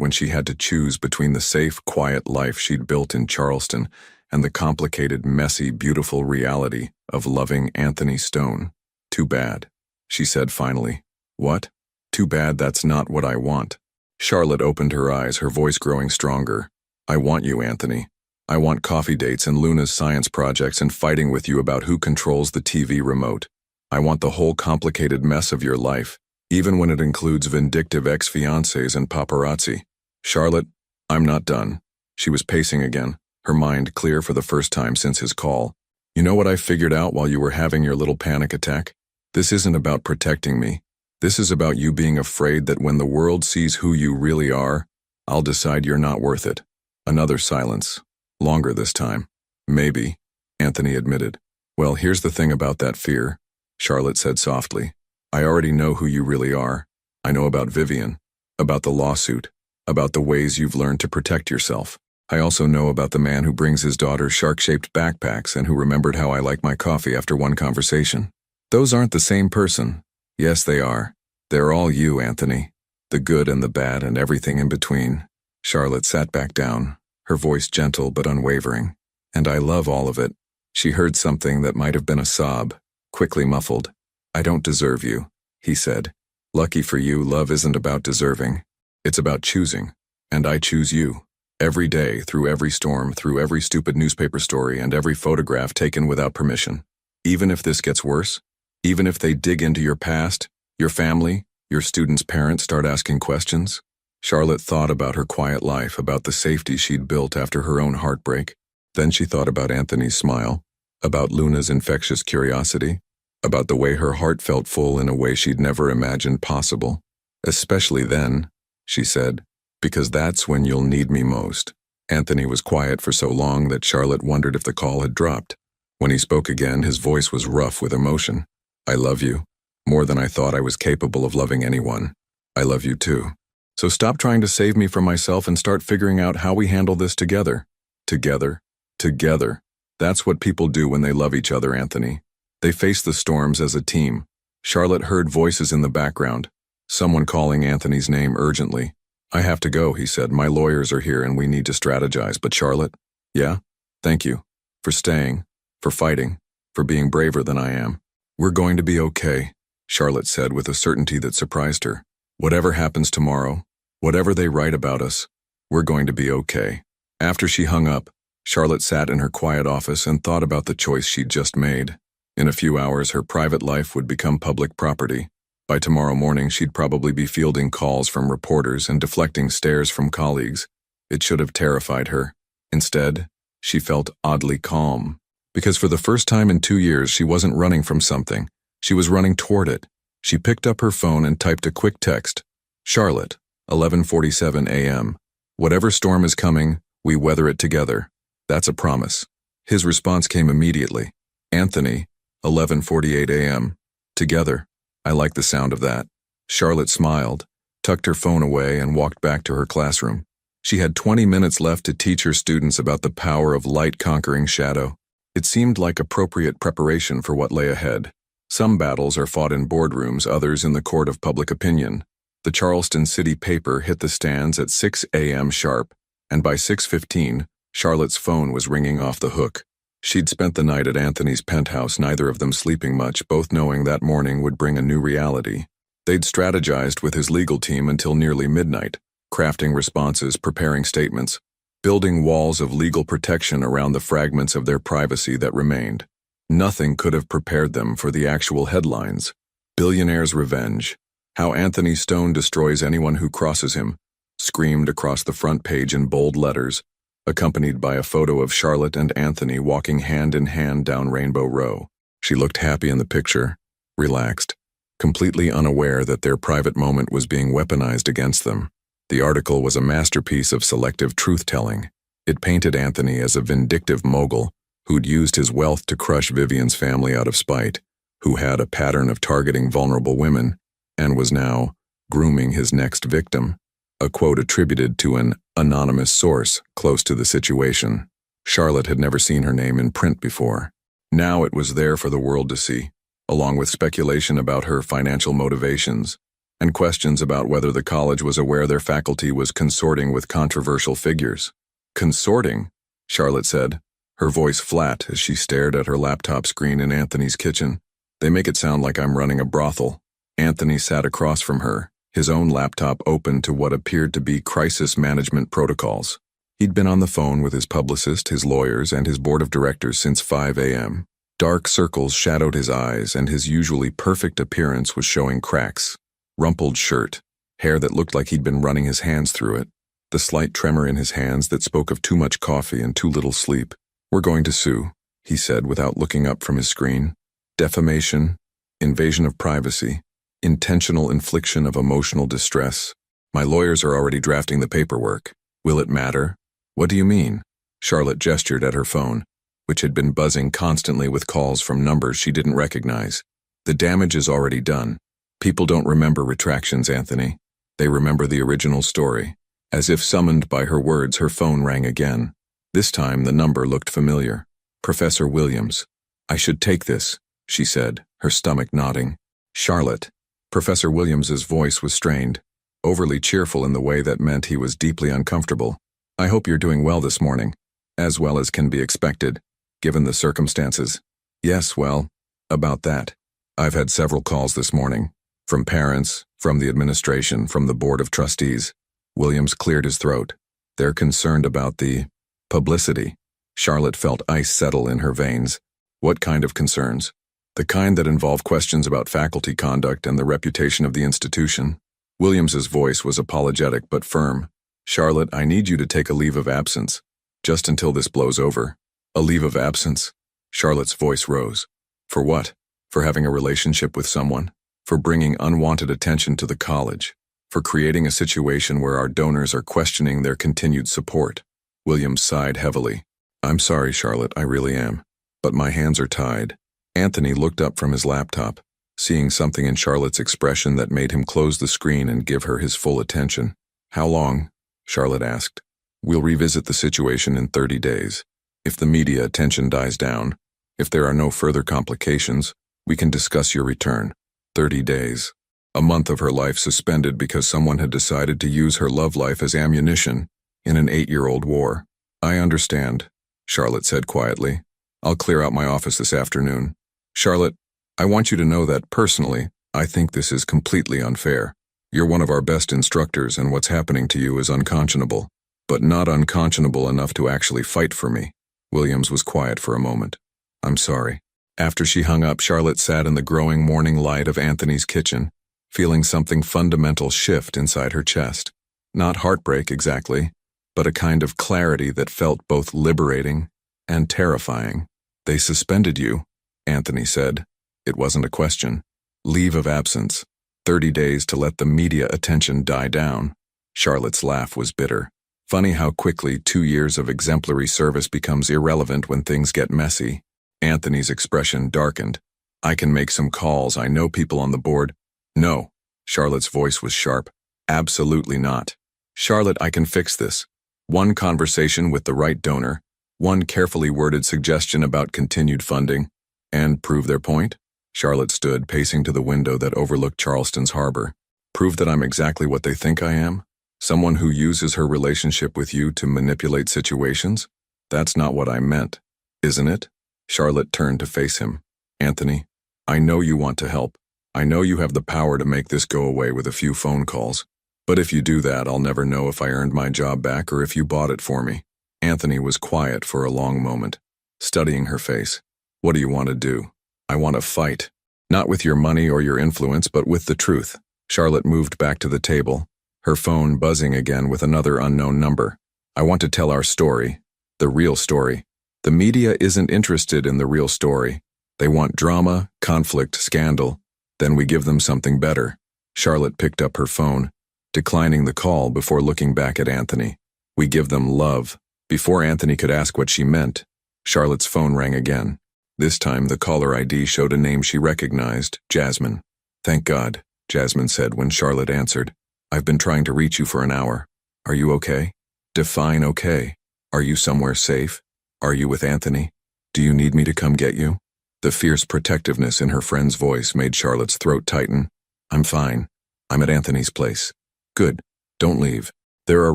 when she had to choose between the safe, quiet life she'd built in Charleston and the complicated, messy, beautiful reality of loving Anthony Stone. Too bad, she said finally. What? Too bad that's not what I want. Charlotte opened her eyes, her voice growing stronger. I want you, Anthony. I want coffee dates and Luna's science projects and fighting with you about who controls the TV remote. I want the whole complicated mess of your life, even when it includes vindictive ex-fiancés and paparazzi. Charlotte, I'm not done. She was pacing again, her mind clear for the first time since his call. You know what I figured out while you were having your little panic attack? This isn't about protecting me. This is about you being afraid that when the world sees who you really are, I'll decide you're not worth it. Another silence. Longer this time. Maybe, Anthony admitted. Well, here's the thing about that fear, Charlotte said softly. I already know who you really are. I know about Vivian, about the lawsuit, about the ways you've learned to protect yourself. I also know about the man who brings his daughter shark-shaped backpacks and who remembered how I like my coffee after one conversation. Those aren't the same person. Yes, they are. They're all you, Anthony. The good and the bad and everything in between. Charlotte sat back down, her voice gentle but unwavering. And I love all of it. She heard something that might have been a sob, quickly muffled. I don't deserve you, he said. Lucky for you, love isn't about deserving. It's about choosing. And I choose you. Every day, through every storm, through every stupid newspaper story and every photograph taken without permission. Even if this gets worse, even if they dig into your past, your family, your students' parents start asking questions. Charlotte thought about her quiet life, about the safety she'd built after her own heartbreak. Then she thought about Anthony's smile, about Luna's infectious curiosity, about the way her heart felt full in a way she'd never imagined possible. Especially then, she said, because that's when you'll need me most. Anthony was quiet for so long that Charlotte wondered if the call had dropped. When he spoke again, his voice was rough with emotion. I love you, more than I thought I was capable of loving anyone. I love you too. So stop trying to save me from myself and start figuring out how we handle this together. Together. Together. That's what people do when they love each other, Anthony. They face the storms as a team. Charlotte heard voices in the background, someone calling Anthony's name urgently. I have to go, he said. My lawyers are here and we need to strategize. But Charlotte? Yeah? Thank you. For staying. For fighting. For being braver than I am. We're going to be okay, Charlotte said with a certainty that surprised her. Whatever happens tomorrow, whatever they write about us, we're going to be okay. After she hung up, Charlotte sat in her quiet office and thought about the choice she'd just made. In a few hours, her private life would become public property. By tomorrow morning, she'd probably be fielding calls from reporters and deflecting stares from colleagues. It should have terrified her. Instead, she felt oddly calm. Because for the first time in 2 years, she wasn't running from something. She was running toward it. She picked up her phone and typed a quick text. Charlotte, 11:47 a.m. Whatever storm is coming, we weather it together. That's a promise. His response came immediately. Anthony, 11:48 a.m. Together. I like the sound of that. Charlotte smiled, tucked her phone away, and walked back to her classroom. She had 20 minutes left to teach her students about the power of light conquering shadow. It seemed like appropriate preparation for what lay ahead. Some battles are fought in boardrooms, others in the court of public opinion. The Charleston City paper hit the stands at 6 a.m. sharp, and by 6:15, Charlotte's phone was ringing off the hook. She'd spent the night at Anthony's penthouse, neither of them sleeping much, both knowing that morning would bring a new reality. They'd strategized with his legal team until nearly midnight, crafting responses, preparing statements, building walls of legal protection around the fragments of their privacy that remained. Nothing could have prepared them for the actual headlines. Billionaire's revenge. How Anthony Stone destroys anyone who crosses him. screamed across the front page in bold letters, accompanied by a photo of Charlotte and Anthony walking hand in hand down Rainbow Row. She looked happy in the picture, relaxed, completely unaware that their private moment was being weaponized against them. The article was a masterpiece of selective truth-telling. It painted Anthony as a vindictive mogul who'd used his wealth to crush Vivian's family out of spite, who had a pattern of targeting vulnerable women, and was now grooming his next victim. A quote attributed to an anonymous source close to the situation. Charlotte had never seen her name in print before. Now it was there for the world to see, along with speculation about her financial motivations, and questions about whether the college was aware their faculty was consorting with controversial figures. Consorting, Charlotte said, her voice flat as she stared at her laptop screen in Anthony's kitchen. They make it sound like I'm running a brothel. Anthony sat across from her, his own laptop open to what appeared to be crisis management protocols. He'd been on the phone with his publicist, his lawyers, and his board of directors since 5 a.m. Dark circles shadowed his eyes, and his usually perfect appearance was showing cracks. Rumpled shirt, hair that looked like he'd been running his hands through it, the slight tremor in his hands that spoke of too much coffee and too little sleep. "We're going to sue," he said without looking up from his screen. "Defamation, invasion of privacy, intentional infliction of emotional distress. My lawyers are already drafting the paperwork. Will it matter?" "What do you mean?" Charlotte gestured at her phone, which had been buzzing constantly with calls from numbers she didn't recognize. "The damage is already done. People don't remember retractions, Anthony. They remember the original story." As if summoned by her words, her phone rang again. This time the number looked familiar. "Professor Williams." "I should take this," she said, her stomach knotting. "Charlotte." Professor Williams's voice was strained, overly cheerful in the way that meant he was deeply uncomfortable. "I hope you're doing well this morning, as well as can be expected, given the circumstances." "Yes, well, about that. I've had several calls this morning, from parents, from the administration, from the board of trustees." Williams cleared his throat. "They're concerned about the publicity." Charlotte felt ice settle in her veins. "What kind of concerns?" "The kind that involve questions about faculty conduct and the reputation of the institution." Williams's voice was apologetic but firm. "Charlotte, I need you to take a leave of absence, just until this blows over." "A leave of absence?" Charlotte's voice rose. "For what? For having a relationship with someone? For bringing unwanted attention to the college? For creating a situation where our donors are questioning their continued support?" Williams sighed heavily. "I'm sorry, Charlotte, I really am. But my hands are tied." Anthony looked up from his laptop, seeing something in Charlotte's expression that made him close the screen and give her his full attention. "How long?" Charlotte asked. "We'll revisit the situation in 30 days. If the media attention dies down, if there are no further complications, we can discuss your return." 30 days. A month of her life suspended because someone had decided to use her love life as ammunition in an 8-year-old war. "I understand," Charlotte said quietly. "I'll clear out my office this afternoon." "Charlotte, I want you to know that, personally, I think this is completely unfair. You're one of our best instructors, and what's happening to you is unconscionable, but not unconscionable enough to actually fight for me." Williams was quiet for a moment. "I'm sorry." After she hung up, Charlotte sat in the growing morning light of Anthony's kitchen, feeling something fundamental shift inside her chest. Not heartbreak exactly, but a kind of clarity that felt both liberating and terrifying. "They suspended you," Anthony said. It wasn't a question. "Leave of absence. 30 days to let the media attention die down." Charlotte's laugh was bitter. Funny how quickly 2 years of exemplary service becomes irrelevant when things get messy. Anthony's expression darkened. "I can make some calls. I know people on the board." "No." Charlotte's voice was sharp. "Absolutely not. Charlotte, I can fix this. One conversation with the right donor, one carefully worded suggestion about continued funding, and prove their point?" Charlotte stood, pacing to the window that overlooked Charleston's harbor. "Prove that I'm exactly what they think I am? Someone who uses her relationship with you to manipulate situations? That's not what I meant, isn't it?" Charlotte turned to face him. "Anthony, I know you want to help. I know you have the power to make this go away with a few phone calls. But if you do that, I'll never know if I earned my job back or if you bought it for me." Anthony was quiet for a long moment, studying her face. "What do you want to do?" "I want to fight. Not with your money or your influence, but with the truth." Charlotte moved back to the table, her phone buzzing again with another unknown number. I want to tell our story. The real story. The media isn't interested in the real story. They want drama, conflict, scandal. Then we give them something better. Charlotte picked up her phone, declining the call before looking back at Anthony. We give them love. Before Anthony could ask what she meant, Charlotte's phone rang again. This time the caller ID showed a name she recognized, Jasmine. Thank God, Jasmine said when Charlotte answered. I've been trying to reach you for an hour. Are you okay? Define okay. Are you somewhere safe? Are you with Anthony? Do you need me to come get you? The fierce protectiveness in her friend's voice made Charlotte's throat tighten. I'm fine. I'm at Anthony's place. Good. Don't leave. There are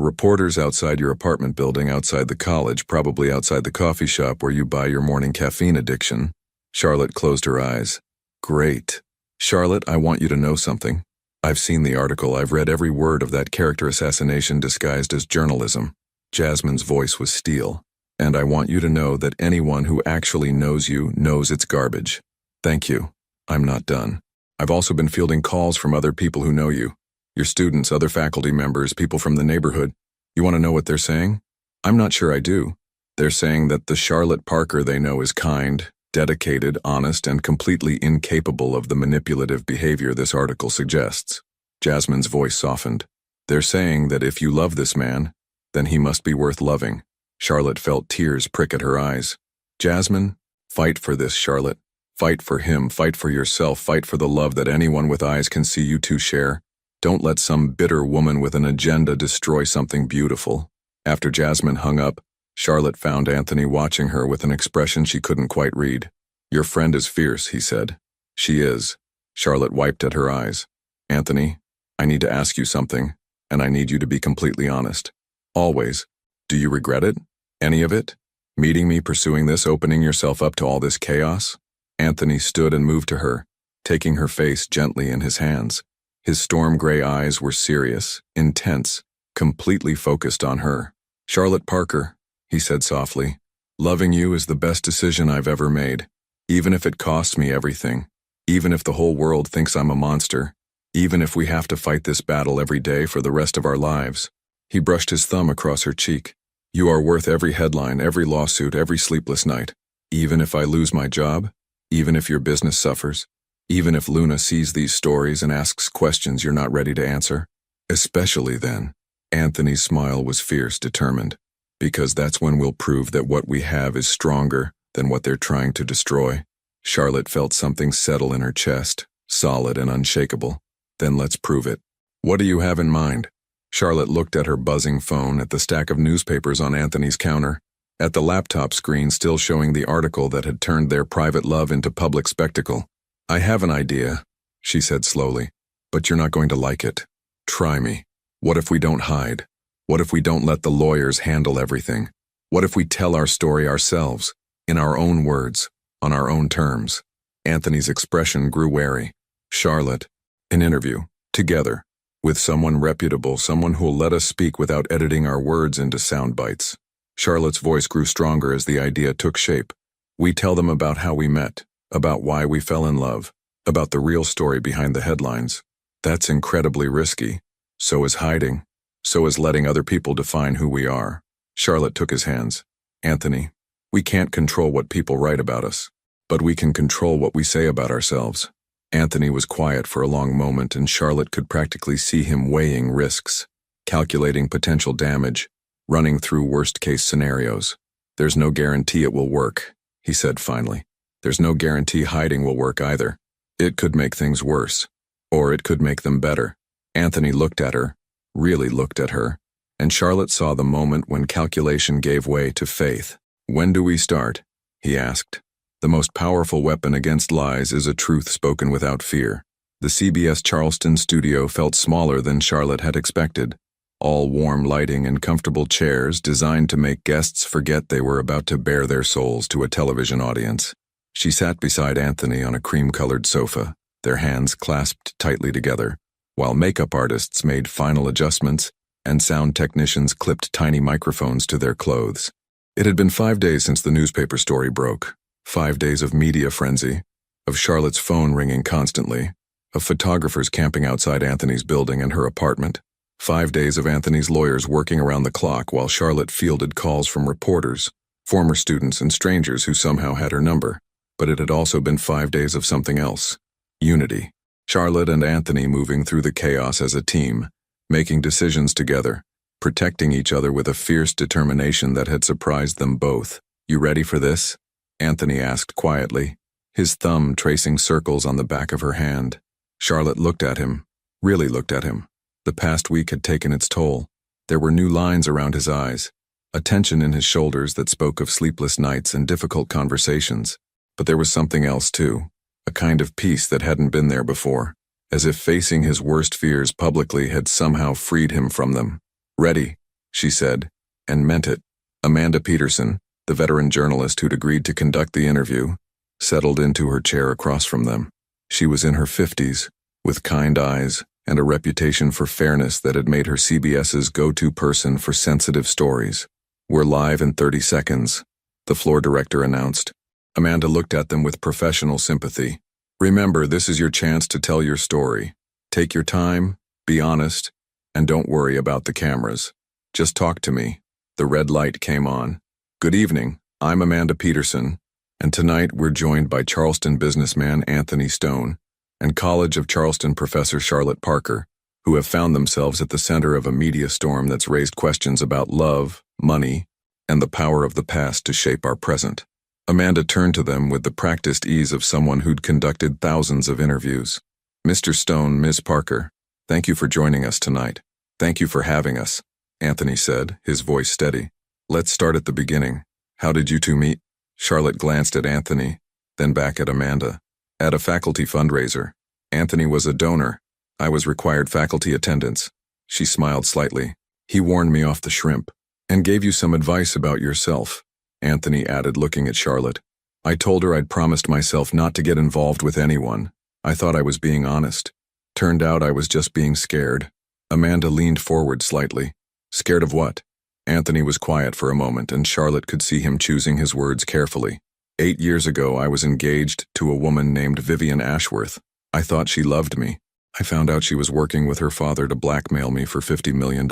reporters outside your apartment building, outside the college, probably outside the coffee shop where you buy your morning caffeine addiction. Charlotte closed her eyes. Great. Charlotte, I want you to know something. I've seen the article. I've read every word of that character assassination disguised as journalism. Jasmine's voice was steel. And I want you to know that anyone who actually knows you knows it's garbage. Thank you. I'm not done. I've also been fielding calls from other people who know you. Your students, other faculty members, people from the neighborhood. You want to know what they're saying? I'm not sure I do. They're saying that the Charlotte Parker they know is kind, dedicated, honest, and completely incapable of the manipulative behavior this article suggests. Jasmine's voice softened. They're saying that if you love this man, then he must be worth loving. Charlotte felt tears prick at her eyes. Jasmine, fight for this, Charlotte. Fight for him, fight for yourself, fight for the love that anyone with eyes can see you two share. Don't let some bitter woman with an agenda destroy something beautiful. After Jasmine hung up, Charlotte found Anthony watching her with an expression she couldn't quite read. Your friend is fierce, he said. She is. Charlotte wiped at her eyes. Anthony, I need to ask you something, and I need you to be completely honest. Always. Do you regret it? Any of it? Meeting me, pursuing this, opening yourself up to all this chaos? Anthony stood and moved to her, taking her face gently in his hands. His storm-gray eyes were serious, intense, completely focused on her. Charlotte Parker, he said softly, loving you is the best decision I've ever made, even if it costs me everything, even if the whole world thinks I'm a monster, even if we have to fight this battle every day for the rest of our lives. He brushed his thumb across her cheek. You are worth every headline, every lawsuit, every sleepless night. Even if I lose my job, even if your business suffers, even if Luna sees these stories and asks questions you're not ready to answer. Especially then. Anthony's smile was fierce, determined. Because that's when we'll prove that what we have is stronger than what they're trying to destroy. Charlotte felt something settle in her chest, solid and unshakable. Then let's prove it. What do you have in mind? Charlotte looked at her buzzing phone, at the stack of newspapers on Anthony's counter, at the laptop screen still showing the article that had turned their private love into public spectacle. I have an idea, she said slowly, but you're not going to like it. Try me. What if we don't hide? What if we don't let the lawyers handle everything? What if we tell our story ourselves, in our own words, on our own terms? Anthony's expression grew wary. Charlotte, an interview, together, with someone reputable, someone who'll let us speak without editing our words into sound bites. Charlotte's voice grew stronger as the idea took shape. We tell them about how we met, about why we fell in love, about the real story behind the headlines. That's incredibly risky. So is hiding. So is letting other people define who we are. Charlotte took his hands. Anthony, we can't control what people write about us, but we can control what we say about ourselves. Anthony was quiet for a long moment, and Charlotte could practically see him weighing risks, calculating potential damage, running through worst-case scenarios. There's no guarantee it will work, he said finally. There's no guarantee hiding will work either. It could make things worse, or it could make them better. Anthony looked at her, really looked at her, and Charlotte saw the moment when calculation gave way to faith. When do we start? He asked. The most powerful weapon against lies is a truth spoken without fear. The CBS Charleston studio felt smaller than Charlotte had expected. All warm lighting and comfortable chairs designed to make guests forget they were about to bare their souls to a television audience. She sat beside Anthony on a cream-colored sofa, their hands clasped tightly together, while makeup artists made final adjustments and sound technicians clipped tiny microphones to their clothes. It had been 5 days since the newspaper story broke. 5 days of media frenzy, of Charlotte's phone ringing constantly, of photographers camping outside Anthony's building and her apartment, 5 days of Anthony's lawyers working around the clock while Charlotte fielded calls from reporters, former students, and strangers who somehow had her number. But it had also been 5 days of something else. Unity. Charlotte and Anthony moving through the chaos as a team, making decisions together, protecting each other with a fierce determination that had surprised them both. "You ready for this?" Anthony asked quietly, his thumb tracing circles on the back of her hand. Charlotte looked at him, really looked at him. The past week had taken its toll. There were new lines around his eyes, a tension in his shoulders that spoke of sleepless nights and difficult conversations. But there was something else too, a kind of peace that hadn't been there before, as if facing his worst fears publicly had somehow freed him from them. "Ready," she said, and meant it. Amanda Peterson, the veteran journalist who'd agreed to conduct the interview, settled into her chair across from them. She was in her 50s, with kind eyes and a reputation for fairness that had made her CBS's go-to person for sensitive stories. "We're live in 30 seconds, the floor director announced. Amanda looked at them with professional sympathy. "Remember, this is your chance to tell your story. Take your time, be honest, and don't worry about the cameras. Just talk to me." The red light came on. "Good evening, I'm Amanda Peterson, and tonight we're joined by Charleston businessman Anthony Stone and College of Charleston professor Charlotte Parker, who have found themselves at the center of a media storm that's raised questions about love, money, and the power of the past to shape our present." Amanda turned to them with the practiced ease of someone who'd conducted thousands of interviews. "Mr. Stone, Ms. Parker, thank you for joining us tonight. Thank you for having us," Anthony said, his voice steady. "Let's start at the beginning. How did you two meet?" Charlotte glanced at Anthony, then back at Amanda. "At a faculty fundraiser. Anthony was a donor. I was required faculty attendance." She smiled slightly. "He warned me off the shrimp and gave you some advice about yourself," Anthony added, looking at Charlotte. "I told her I'd promised myself not to get involved with anyone. I thought I was being honest. Turned out I was just being scared." Amanda leaned forward slightly. "Scared of what?" Anthony was quiet for a moment, and Charlotte could see him choosing his words carefully. 8 years ago, I was engaged to a woman named Vivian Ashworth. I thought she loved me. I found out she was working with her father to blackmail me for $50 million.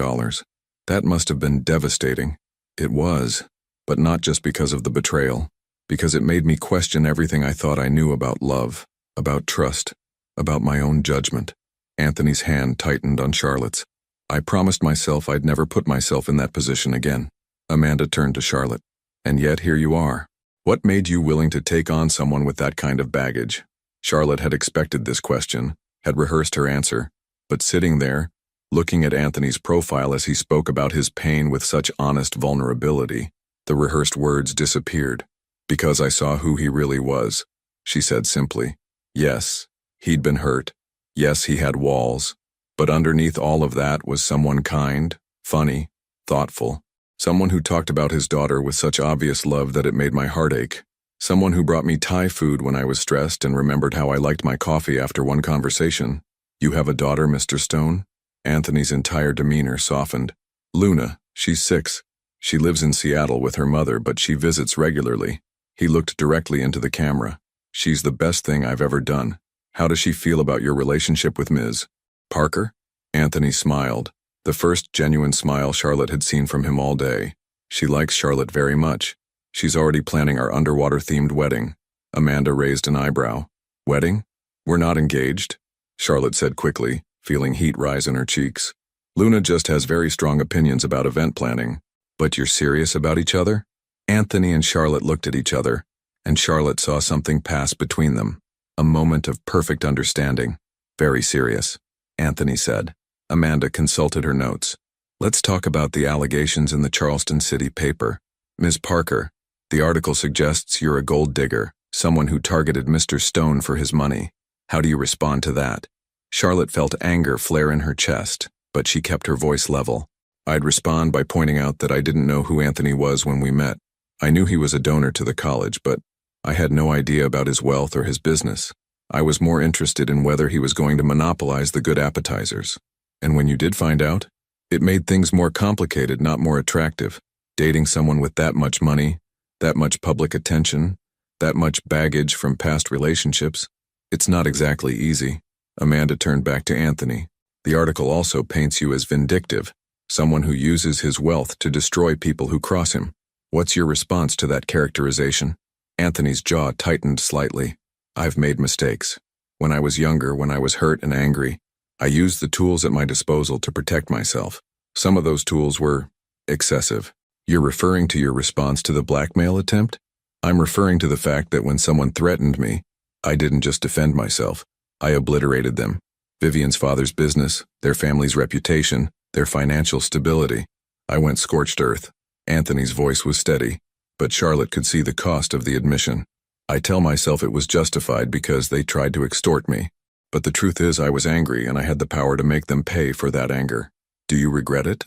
That must have been devastating. It was. But not just because of the betrayal, because it made me question everything I thought I knew about love, about trust, about my own judgment. Anthony's hand tightened on Charlotte's. "I promised myself I'd never put myself in that position again." Amanda turned to Charlotte. "And yet here you are. What made you willing to take on someone with that kind of baggage?" Charlotte had expected this question, had rehearsed her answer, but sitting there, looking at Anthony's profile as he spoke about his pain with such honest vulnerability, the rehearsed words disappeared. "Because I saw who he really was," she said simply. Yes, he'd been hurt. Yes, he had walls. But underneath all of that was someone kind, funny, thoughtful. Someone who talked about his daughter with such obvious love that it made my heart ache. Someone who brought me Thai food when I was stressed and remembered how I liked my coffee after one conversation. "You have a daughter, Mr. Stone?" Anthony's entire demeanor softened. "Luna, she's 6. She lives in Seattle with her mother, but she visits regularly." He looked directly into the camera. "She's the best thing I've ever done. How does she feel about your relationship with Ms. Parker?" Anthony smiled, the first genuine smile Charlotte had seen from him all day. "She likes Charlotte very much. She's already planning our underwater-themed wedding." Amanda raised an eyebrow. "Wedding? We're not engaged," Charlotte said quickly, feeling heat rise in her cheeks. "Luna just has very strong opinions about event planning." "But you're serious about each other?" Anthony and Charlotte looked at each other, and Charlotte saw something pass between them, a moment of perfect understanding. "Very serious," Anthony said. Amanda consulted her notes. "Let's talk about the allegations in the Charleston City paper. Ms. Parker, the article suggests you're a gold digger, someone who targeted Mr. Stone for his money. How do you respond to that?" Charlotte felt anger flare in her chest, but she kept her voice level. "I'd respond by pointing out that I didn't know who Anthony was when we met. I knew he was a donor to the college, but I had no idea about his wealth or his business. I was more interested in whether he was going to monopolize the good appetizers. And when you did find out, it made things more complicated, not more attractive. Dating someone with that much money, that much public attention, that much baggage from past relationships, it's not exactly easy." Amanda turned back to Anthony. The article also paints you as vindictive, someone who uses his wealth to destroy people who cross him. What's your response to that characterization? Anthony's jaw tightened slightly. I've made mistakes. When I was younger, when I was hurt and angry, I used the tools at my disposal to protect myself. Some of those tools were excessive. You're referring to your response to the blackmail attempt? I'm referring to the fact that when someone threatened me, I didn't just defend myself. I obliterated them. Vivian's father's business, their family's reputation, their financial stability. I went scorched earth. Anthony's voice was steady, but Charlotte could see the cost of the admission. I tell myself it was justified because they tried to extort me. But the truth is I was angry and I had the power to make them pay for that anger. Do you regret it?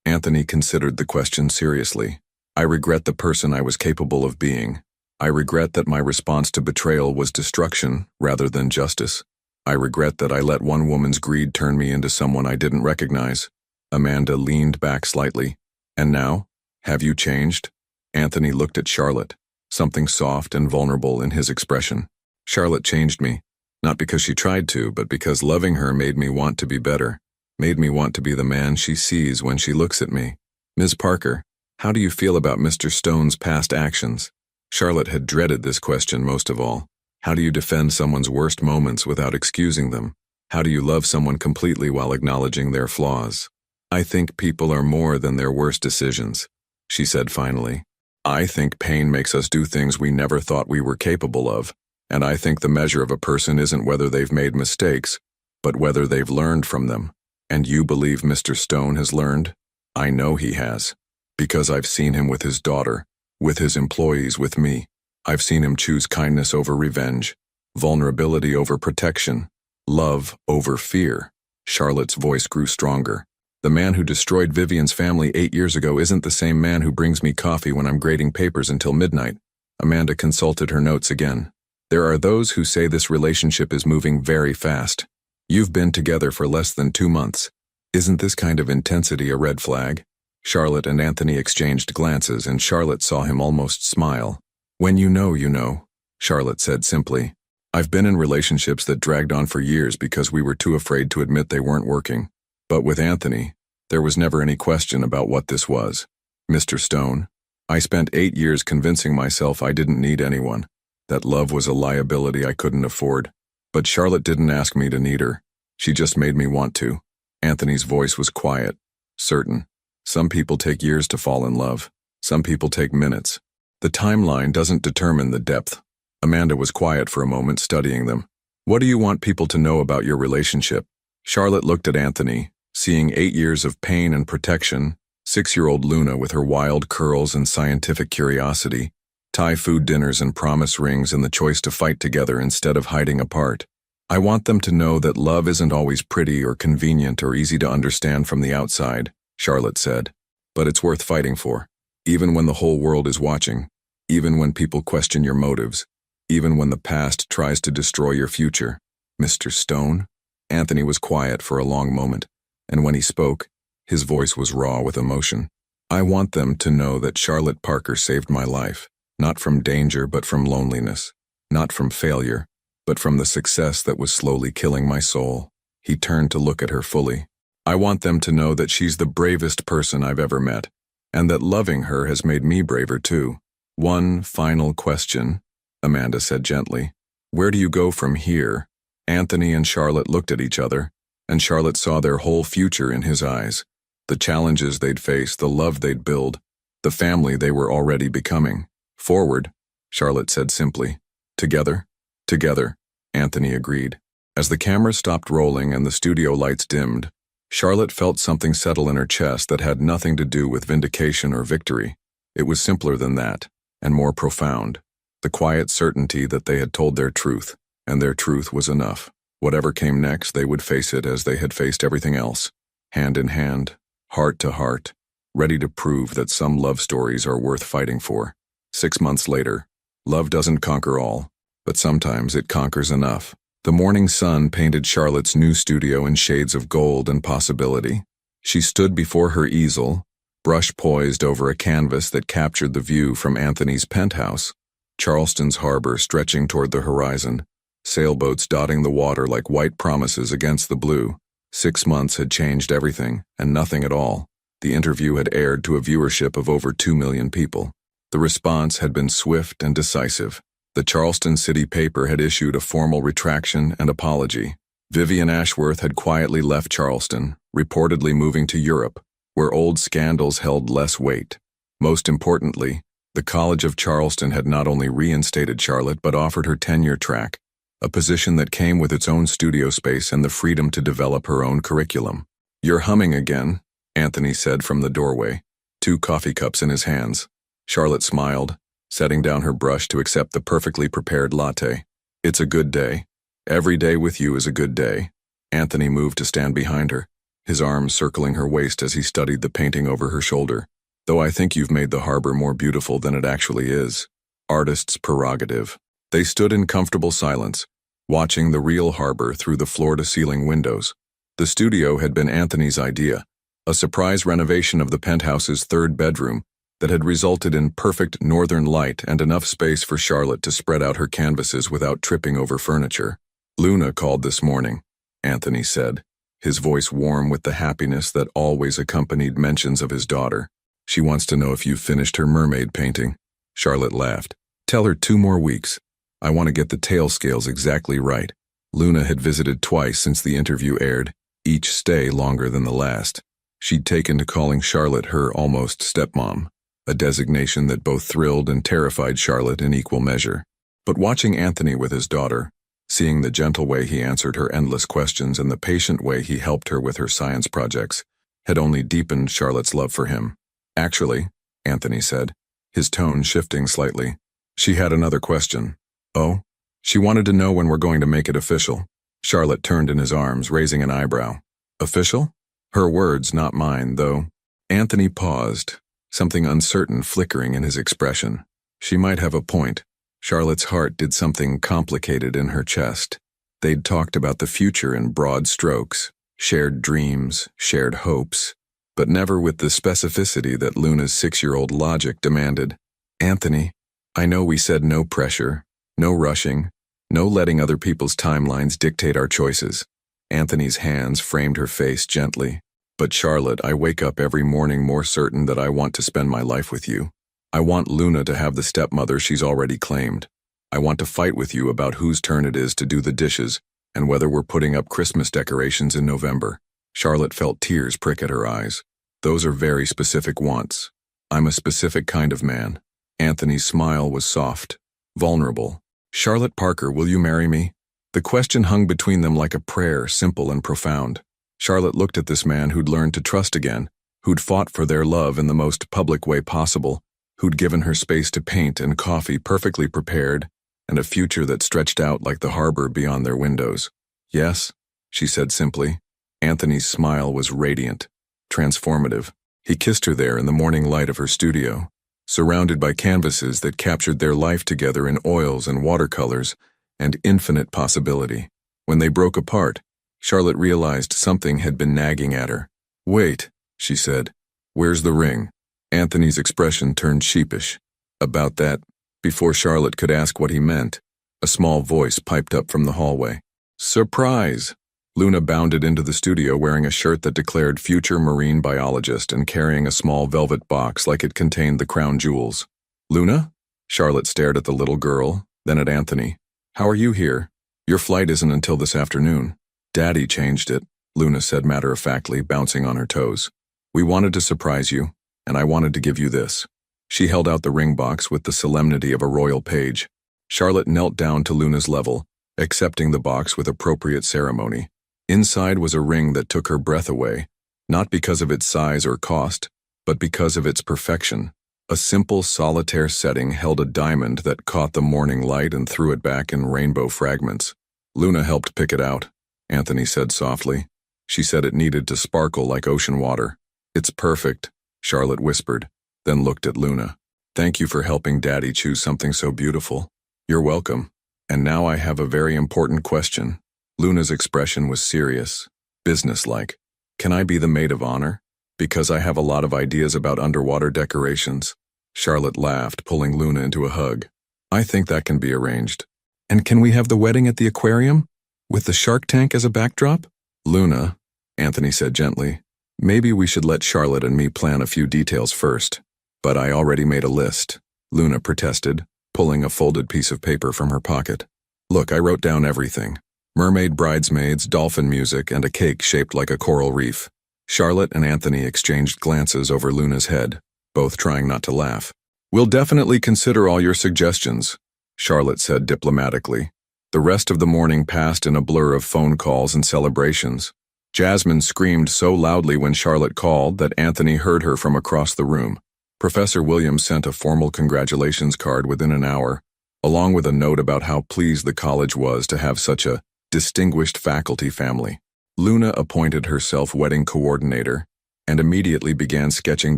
Anthony considered the question seriously. I regret the person I was capable of being. I regret that my response to betrayal was destruction rather than justice. I regret that I let one woman's greed turn me into someone I didn't recognize. Amanda leaned back slightly. And now? Have you changed? Anthony looked at Charlotte, something soft and vulnerable in his expression. Charlotte changed me, not because she tried to, but because loving her made me want to be better, made me want to be the man she sees when she looks at me. Ms. Parker, how do you feel about Mr. Stone's past actions? Charlotte had dreaded this question most of all. How do you defend someone's worst moments without excusing them? How do you love someone completely while acknowledging their flaws? I think people are more than their worst decisions, she said finally. I think pain makes us do things we never thought we were capable of, and I think the measure of a person isn't whether they've made mistakes, but whether they've learned from them. And you believe Mr. Stone has learned? I know he has, because I've seen him with his daughter, with his employees, with me. I've seen him choose kindness over revenge, vulnerability over protection, love over fear. Charlotte's voice grew stronger. The man who destroyed Vivian's family 8 years ago isn't the same man who brings me coffee when I'm grading papers until midnight. Amanda consulted her notes again. There are those who say this relationship is moving very fast. You've been together for less than 2 months. Isn't this kind of intensity a red flag? Charlotte and Anthony exchanged glances, and Charlotte saw him almost smile. When you know, Charlotte said simply. I've been in relationships that dragged on for years because we were too afraid to admit they weren't working. But with Anthony, there was never any question about what this was. Mr. Stone, I spent 8 years convincing myself I didn't need anyone, that love was a liability I couldn't afford. But Charlotte didn't ask me to need her. She just made me want to. Anthony's voice was quiet, certain. Some people take years to fall in love. Some people take minutes. The timeline doesn't determine the depth. Amanda was quiet for a moment, studying them. What do you want people to know about your relationship? Charlotte looked at Anthony, seeing 8 years of pain and protection, 6-year-old Luna with her wild curls and scientific curiosity, Thai food dinners and promise rings, and the choice to fight together instead of hiding apart. I want them to know that love isn't always pretty or convenient or easy to understand from the outside, Charlotte said. But it's worth fighting for, even when the whole world is watching, even when people question your motives, even when the past tries to destroy your future. Mr. Stone? Anthony was quiet for a long moment, and when he spoke, his voice was raw with emotion. I want them to know that Charlotte Parker saved my life, not from danger but from loneliness, not from failure, but from the success that was slowly killing my soul. He turned to look at her fully. I want them to know that she's the bravest person I've ever met, and that loving her has made me braver too. One final question, Amanda said gently. Where do you go from here? Anthony and Charlotte looked at each other, and Charlotte saw their whole future in his eyes. The challenges they'd face, the love they'd build, the family they were already becoming. Forward, Charlotte said simply. Together? Together, Anthony agreed. As the camera stopped rolling and the studio lights dimmed, Charlotte felt something settle in her chest that had nothing to do with vindication or victory. It was simpler than that, and more profound. The quiet certainty that they had told their truth, and their truth was enough. Whatever came next, they would face it as they had faced everything else, hand in hand, heart to heart, ready to prove that some love stories are worth fighting for. 6 months later, love doesn't conquer all, but sometimes it conquers enough. The morning sun painted Charlotte's new studio in shades of gold and possibility. She stood before her easel, brush poised over a canvas that captured the view from Anthony's penthouse, Charleston's harbor stretching toward the horizon, sailboats dotting the water like white promises against the blue. 6 months had changed everything, and nothing at all. The interview had aired to a viewership of over 2 million people. The response had been swift and decisive. The Charleston City paper had issued a formal retraction and apology. Vivian Ashworth had quietly left Charleston, reportedly moving to Europe, where old scandals held less weight. Most importantly, the College of Charleston had not only reinstated Charlotte but offered her tenure track, a position that came with its own studio space and the freedom to develop her own curriculum. "You're humming again," Anthony said from the doorway, 2 coffee cups in his hands. Charlotte smiled, setting down her brush to accept the perfectly prepared latte. "It's a good day. Every day with you is a good day." Anthony moved to stand behind her, his arms circling her waist as he studied the painting over her shoulder. "Though I think you've made the harbor more beautiful than it actually is. Artist's prerogative." They stood in comfortable silence, watching the real harbor through the floor-to-ceiling windows. The studio had been Anthony's idea, a surprise renovation of the penthouse's 3rd bedroom that had resulted in perfect northern light and enough space for Charlotte to spread out her canvases without tripping over furniture. "Luna called this morning," Anthony said, his voice warm with the happiness that always accompanied mentions of his daughter. "She wants to know if you've finished her mermaid painting." Charlotte laughed. "Tell her 2 more weeks. I want to get the tail scales exactly right." Luna had visited twice since the interview aired, each stay longer than the last. She'd taken to calling Charlotte her almost stepmom, a designation that both thrilled and terrified Charlotte in equal measure. But watching Anthony with his daughter, seeing the gentle way he answered her endless questions and the patient way he helped her with her science projects, had only deepened Charlotte's love for him. "Actually," Anthony said, his tone shifting slightly, "she had another question." "Oh?" "She wanted to know when we're going to make it official." Charlotte turned in his arms, raising an eyebrow. "Official?" Her words, not mine, though. Anthony paused, something uncertain flickering in his expression. She might have a point. Charlotte's heart did something complicated in her chest. They'd talked about the future in broad strokes, shared dreams, shared hopes, but never with the specificity that Luna's 6-year-old logic demanded. "Anthony, I know we said no pressure, no rushing, no letting other people's timelines dictate our choices." Anthony's hands framed her face gently. "But Charlotte, I wake up every morning more certain that I want to spend my life with you. I want Luna to have the stepmother she's already claimed. I want to fight with you about whose turn it is to do the dishes and whether we're putting up Christmas decorations in November." Charlotte felt tears prick at her eyes. "Those are very specific wants. I'm a specific kind of man." Anthony's smile was soft, vulnerable. "Charlotte Parker, will you marry me?" The question hung between them like a prayer, simple and profound. Charlotte looked at this man who'd learned to trust again, who'd fought for their love in the most public way possible, who'd given her space to paint and coffee perfectly prepared, and a future that stretched out like the harbor beyond their windows. "Yes," she said simply. Anthony's smile was radiant, transformative. He kissed her there in the morning light of her studio, surrounded by canvases that captured their life together in oils and watercolors and infinite possibility. When they broke apart, Charlotte realized something had been nagging at her. "Wait," she said. "Where's the ring?" Anthony's expression turned sheepish. "About that," before Charlotte could ask what he meant, a small voice piped up from the hallway. "Surprise!" Luna bounded into the studio wearing a shirt that declared future marine biologist and carrying a small velvet box like it contained the crown jewels. "Luna?" Charlotte stared at the little girl, then at Anthony. "How are you here? Your flight isn't until this afternoon." "Daddy changed it," Luna said matter-of-factly, bouncing on her toes. "We wanted to surprise you, and I wanted to give you this." She held out the ring box with the solemnity of a royal page. Charlotte knelt down to Luna's level, accepting the box with appropriate ceremony. Inside was a ring that took her breath away, not because of its size or cost, but because of its perfection. A simple solitaire setting held a diamond that caught the morning light and threw it back in rainbow fragments. "Luna helped pick it out," Anthony said softly. "She said it needed to sparkle like ocean water." "It's perfect," Charlotte whispered, then looked at Luna. "Thank you for helping Daddy choose something so beautiful." "You're welcome. And now I have a very important question." Luna's expression was serious, businesslike. "Can I be the maid of honor? Because I have a lot of ideas about underwater decorations." Charlotte laughed, pulling Luna into a hug. "I think that can be arranged." "And can we have the wedding at the aquarium? With the shark tank as a backdrop?" "Luna," Anthony said gently. Maybe we should let Charlotte and me plan a few details first. But I already made a list, Luna protested, pulling a folded piece of paper from her pocket. Look, I wrote down everything. Mermaid bridesmaids, dolphin music, and a cake shaped like a coral reef. Charlotte and Anthony exchanged glances over Luna's head, both trying not to laugh. We'll definitely consider all your suggestions, Charlotte said diplomatically. The rest of the morning passed in a blur of phone calls and celebrations. Jasmine screamed so loudly when Charlotte called that Anthony heard her from across the room. Professor Williams sent a formal congratulations card within an hour, along with a note about how pleased the college was to have such a distinguished faculty family. Luna appointed herself wedding coordinator and immediately began sketching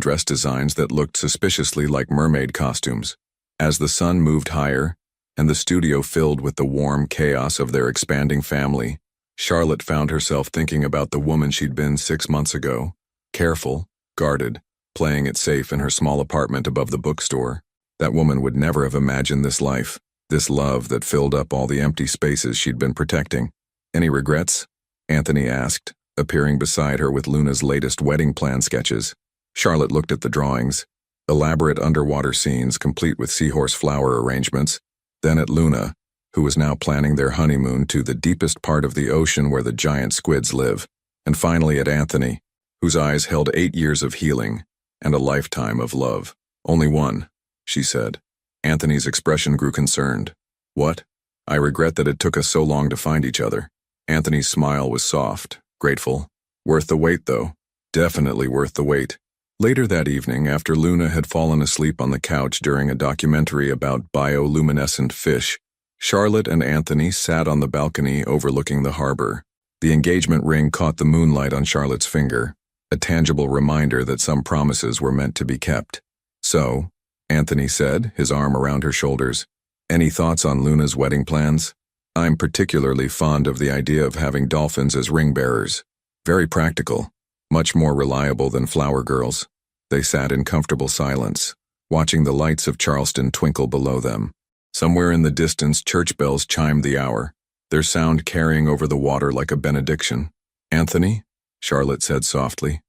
dress designs that looked suspiciously like mermaid costumes. As the sun moved higher and the studio filled with the warm chaos of their expanding family, Charlotte found herself thinking about the woman she'd been 6 months ago, careful, guarded, playing it safe in her small apartment above the bookstore. That woman would never have imagined this life, this love that filled up all the empty spaces she'd been protecting. Any regrets? Anthony asked, appearing beside her with Luna's latest wedding plan sketches. Charlotte looked at the drawings, elaborate underwater scenes complete with seahorse flower arrangements, then at Luna, who was now planning their honeymoon to the deepest part of the ocean where the giant squids live, and finally at Anthony, whose eyes held 8 years of healing and a lifetime of love. Only one, she said. Anthony's expression grew concerned. What? I regret that it took us so long to find each other. Anthony's smile was soft, grateful. Worth the wait, though. Definitely worth the wait. Later that evening, after Luna had fallen asleep on the couch during a documentary about bioluminescent fish, Charlotte and Anthony sat on the balcony overlooking the harbor. The engagement ring caught the moonlight on Charlotte's finger, a tangible reminder that some promises were meant to be kept. So, Anthony said, his arm around her shoulders, any thoughts on Luna's wedding plans? I'm particularly fond of the idea of having dolphins as ring bearers. Very practical, much more reliable than flower girls. They sat in comfortable silence, watching the lights of Charleston twinkle below them. Somewhere in the distance, church bells chimed the hour, their sound carrying over the water like a benediction. Anthony? Charlotte said softly.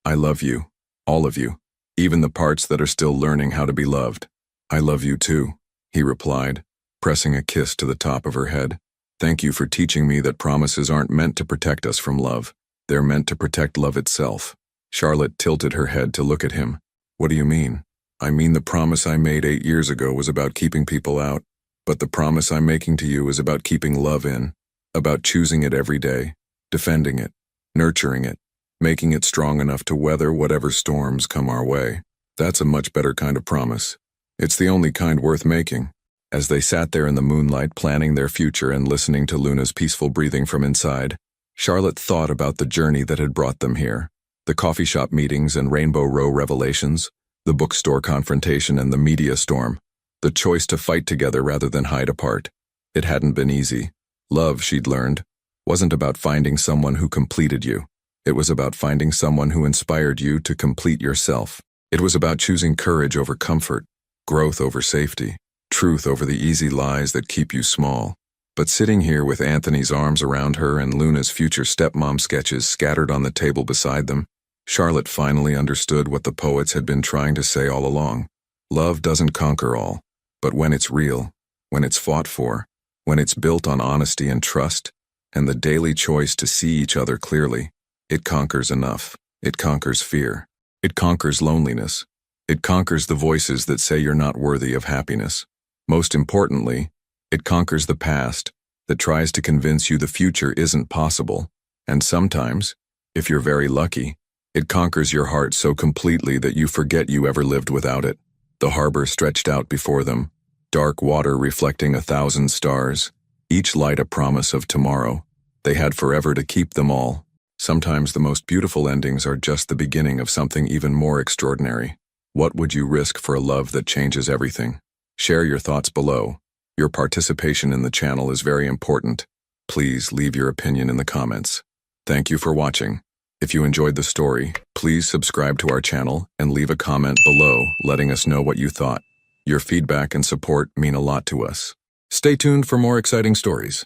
I love you. All of you. Even the parts that are still learning how to be loved. I love you too, he replied, pressing a kiss to the top of her head. Thank you for teaching me that promises aren't meant to protect us from love. They're meant to protect love itself. Charlotte tilted her head to look at him. What do you mean? I mean the promise I made 8 years ago was about keeping people out, but the promise I'm making to you is about keeping love in, about choosing it every day, defending it, nurturing it, making it strong enough to weather whatever storms come our way. That's a much better kind of promise. It's the only kind worth making. As they sat there in the moonlight planning their future and listening to Luna's peaceful breathing from inside, Charlotte thought about the journey that had brought them here. The coffee shop meetings and Rainbow Row revelations, the bookstore confrontation and the media storm, the choice to fight together rather than hide apart. It hadn't been easy. Love, she'd learned, wasn't about finding someone who completed you. It was about finding someone who inspired you to complete yourself. It was about choosing courage over comfort, growth over safety, truth over the easy lies that keep you small. But sitting here with Anthony's arms around her and Luna's future stepmom sketches scattered on the table beside them, Charlotte finally understood what the poets had been trying to say all along. Love doesn't conquer all, but when it's real, when it's fought for, when it's built on honesty and trust, and the daily choice to see each other clearly, it conquers enough. It conquers fear. It conquers loneliness. It conquers the voices that say you're not worthy of happiness. Most importantly, it conquers the past that tries to convince you the future isn't possible. And sometimes, if you're very lucky, it conquers your heart so completely that you forget you ever lived without it. The harbor stretched out before them, dark water reflecting 1,000 stars, each light a promise of tomorrow. They had forever to keep them all. Sometimes the most beautiful endings are just the beginning of something even more extraordinary. What would you risk for a love that changes everything? Share your thoughts below. Your participation in the channel is very important. Please leave your opinion in the comments. Thank you for watching. If you enjoyed the story, please subscribe to our channel and leave a comment below letting us know what you thought. Your feedback and support mean a lot to us. Stay tuned for more exciting stories.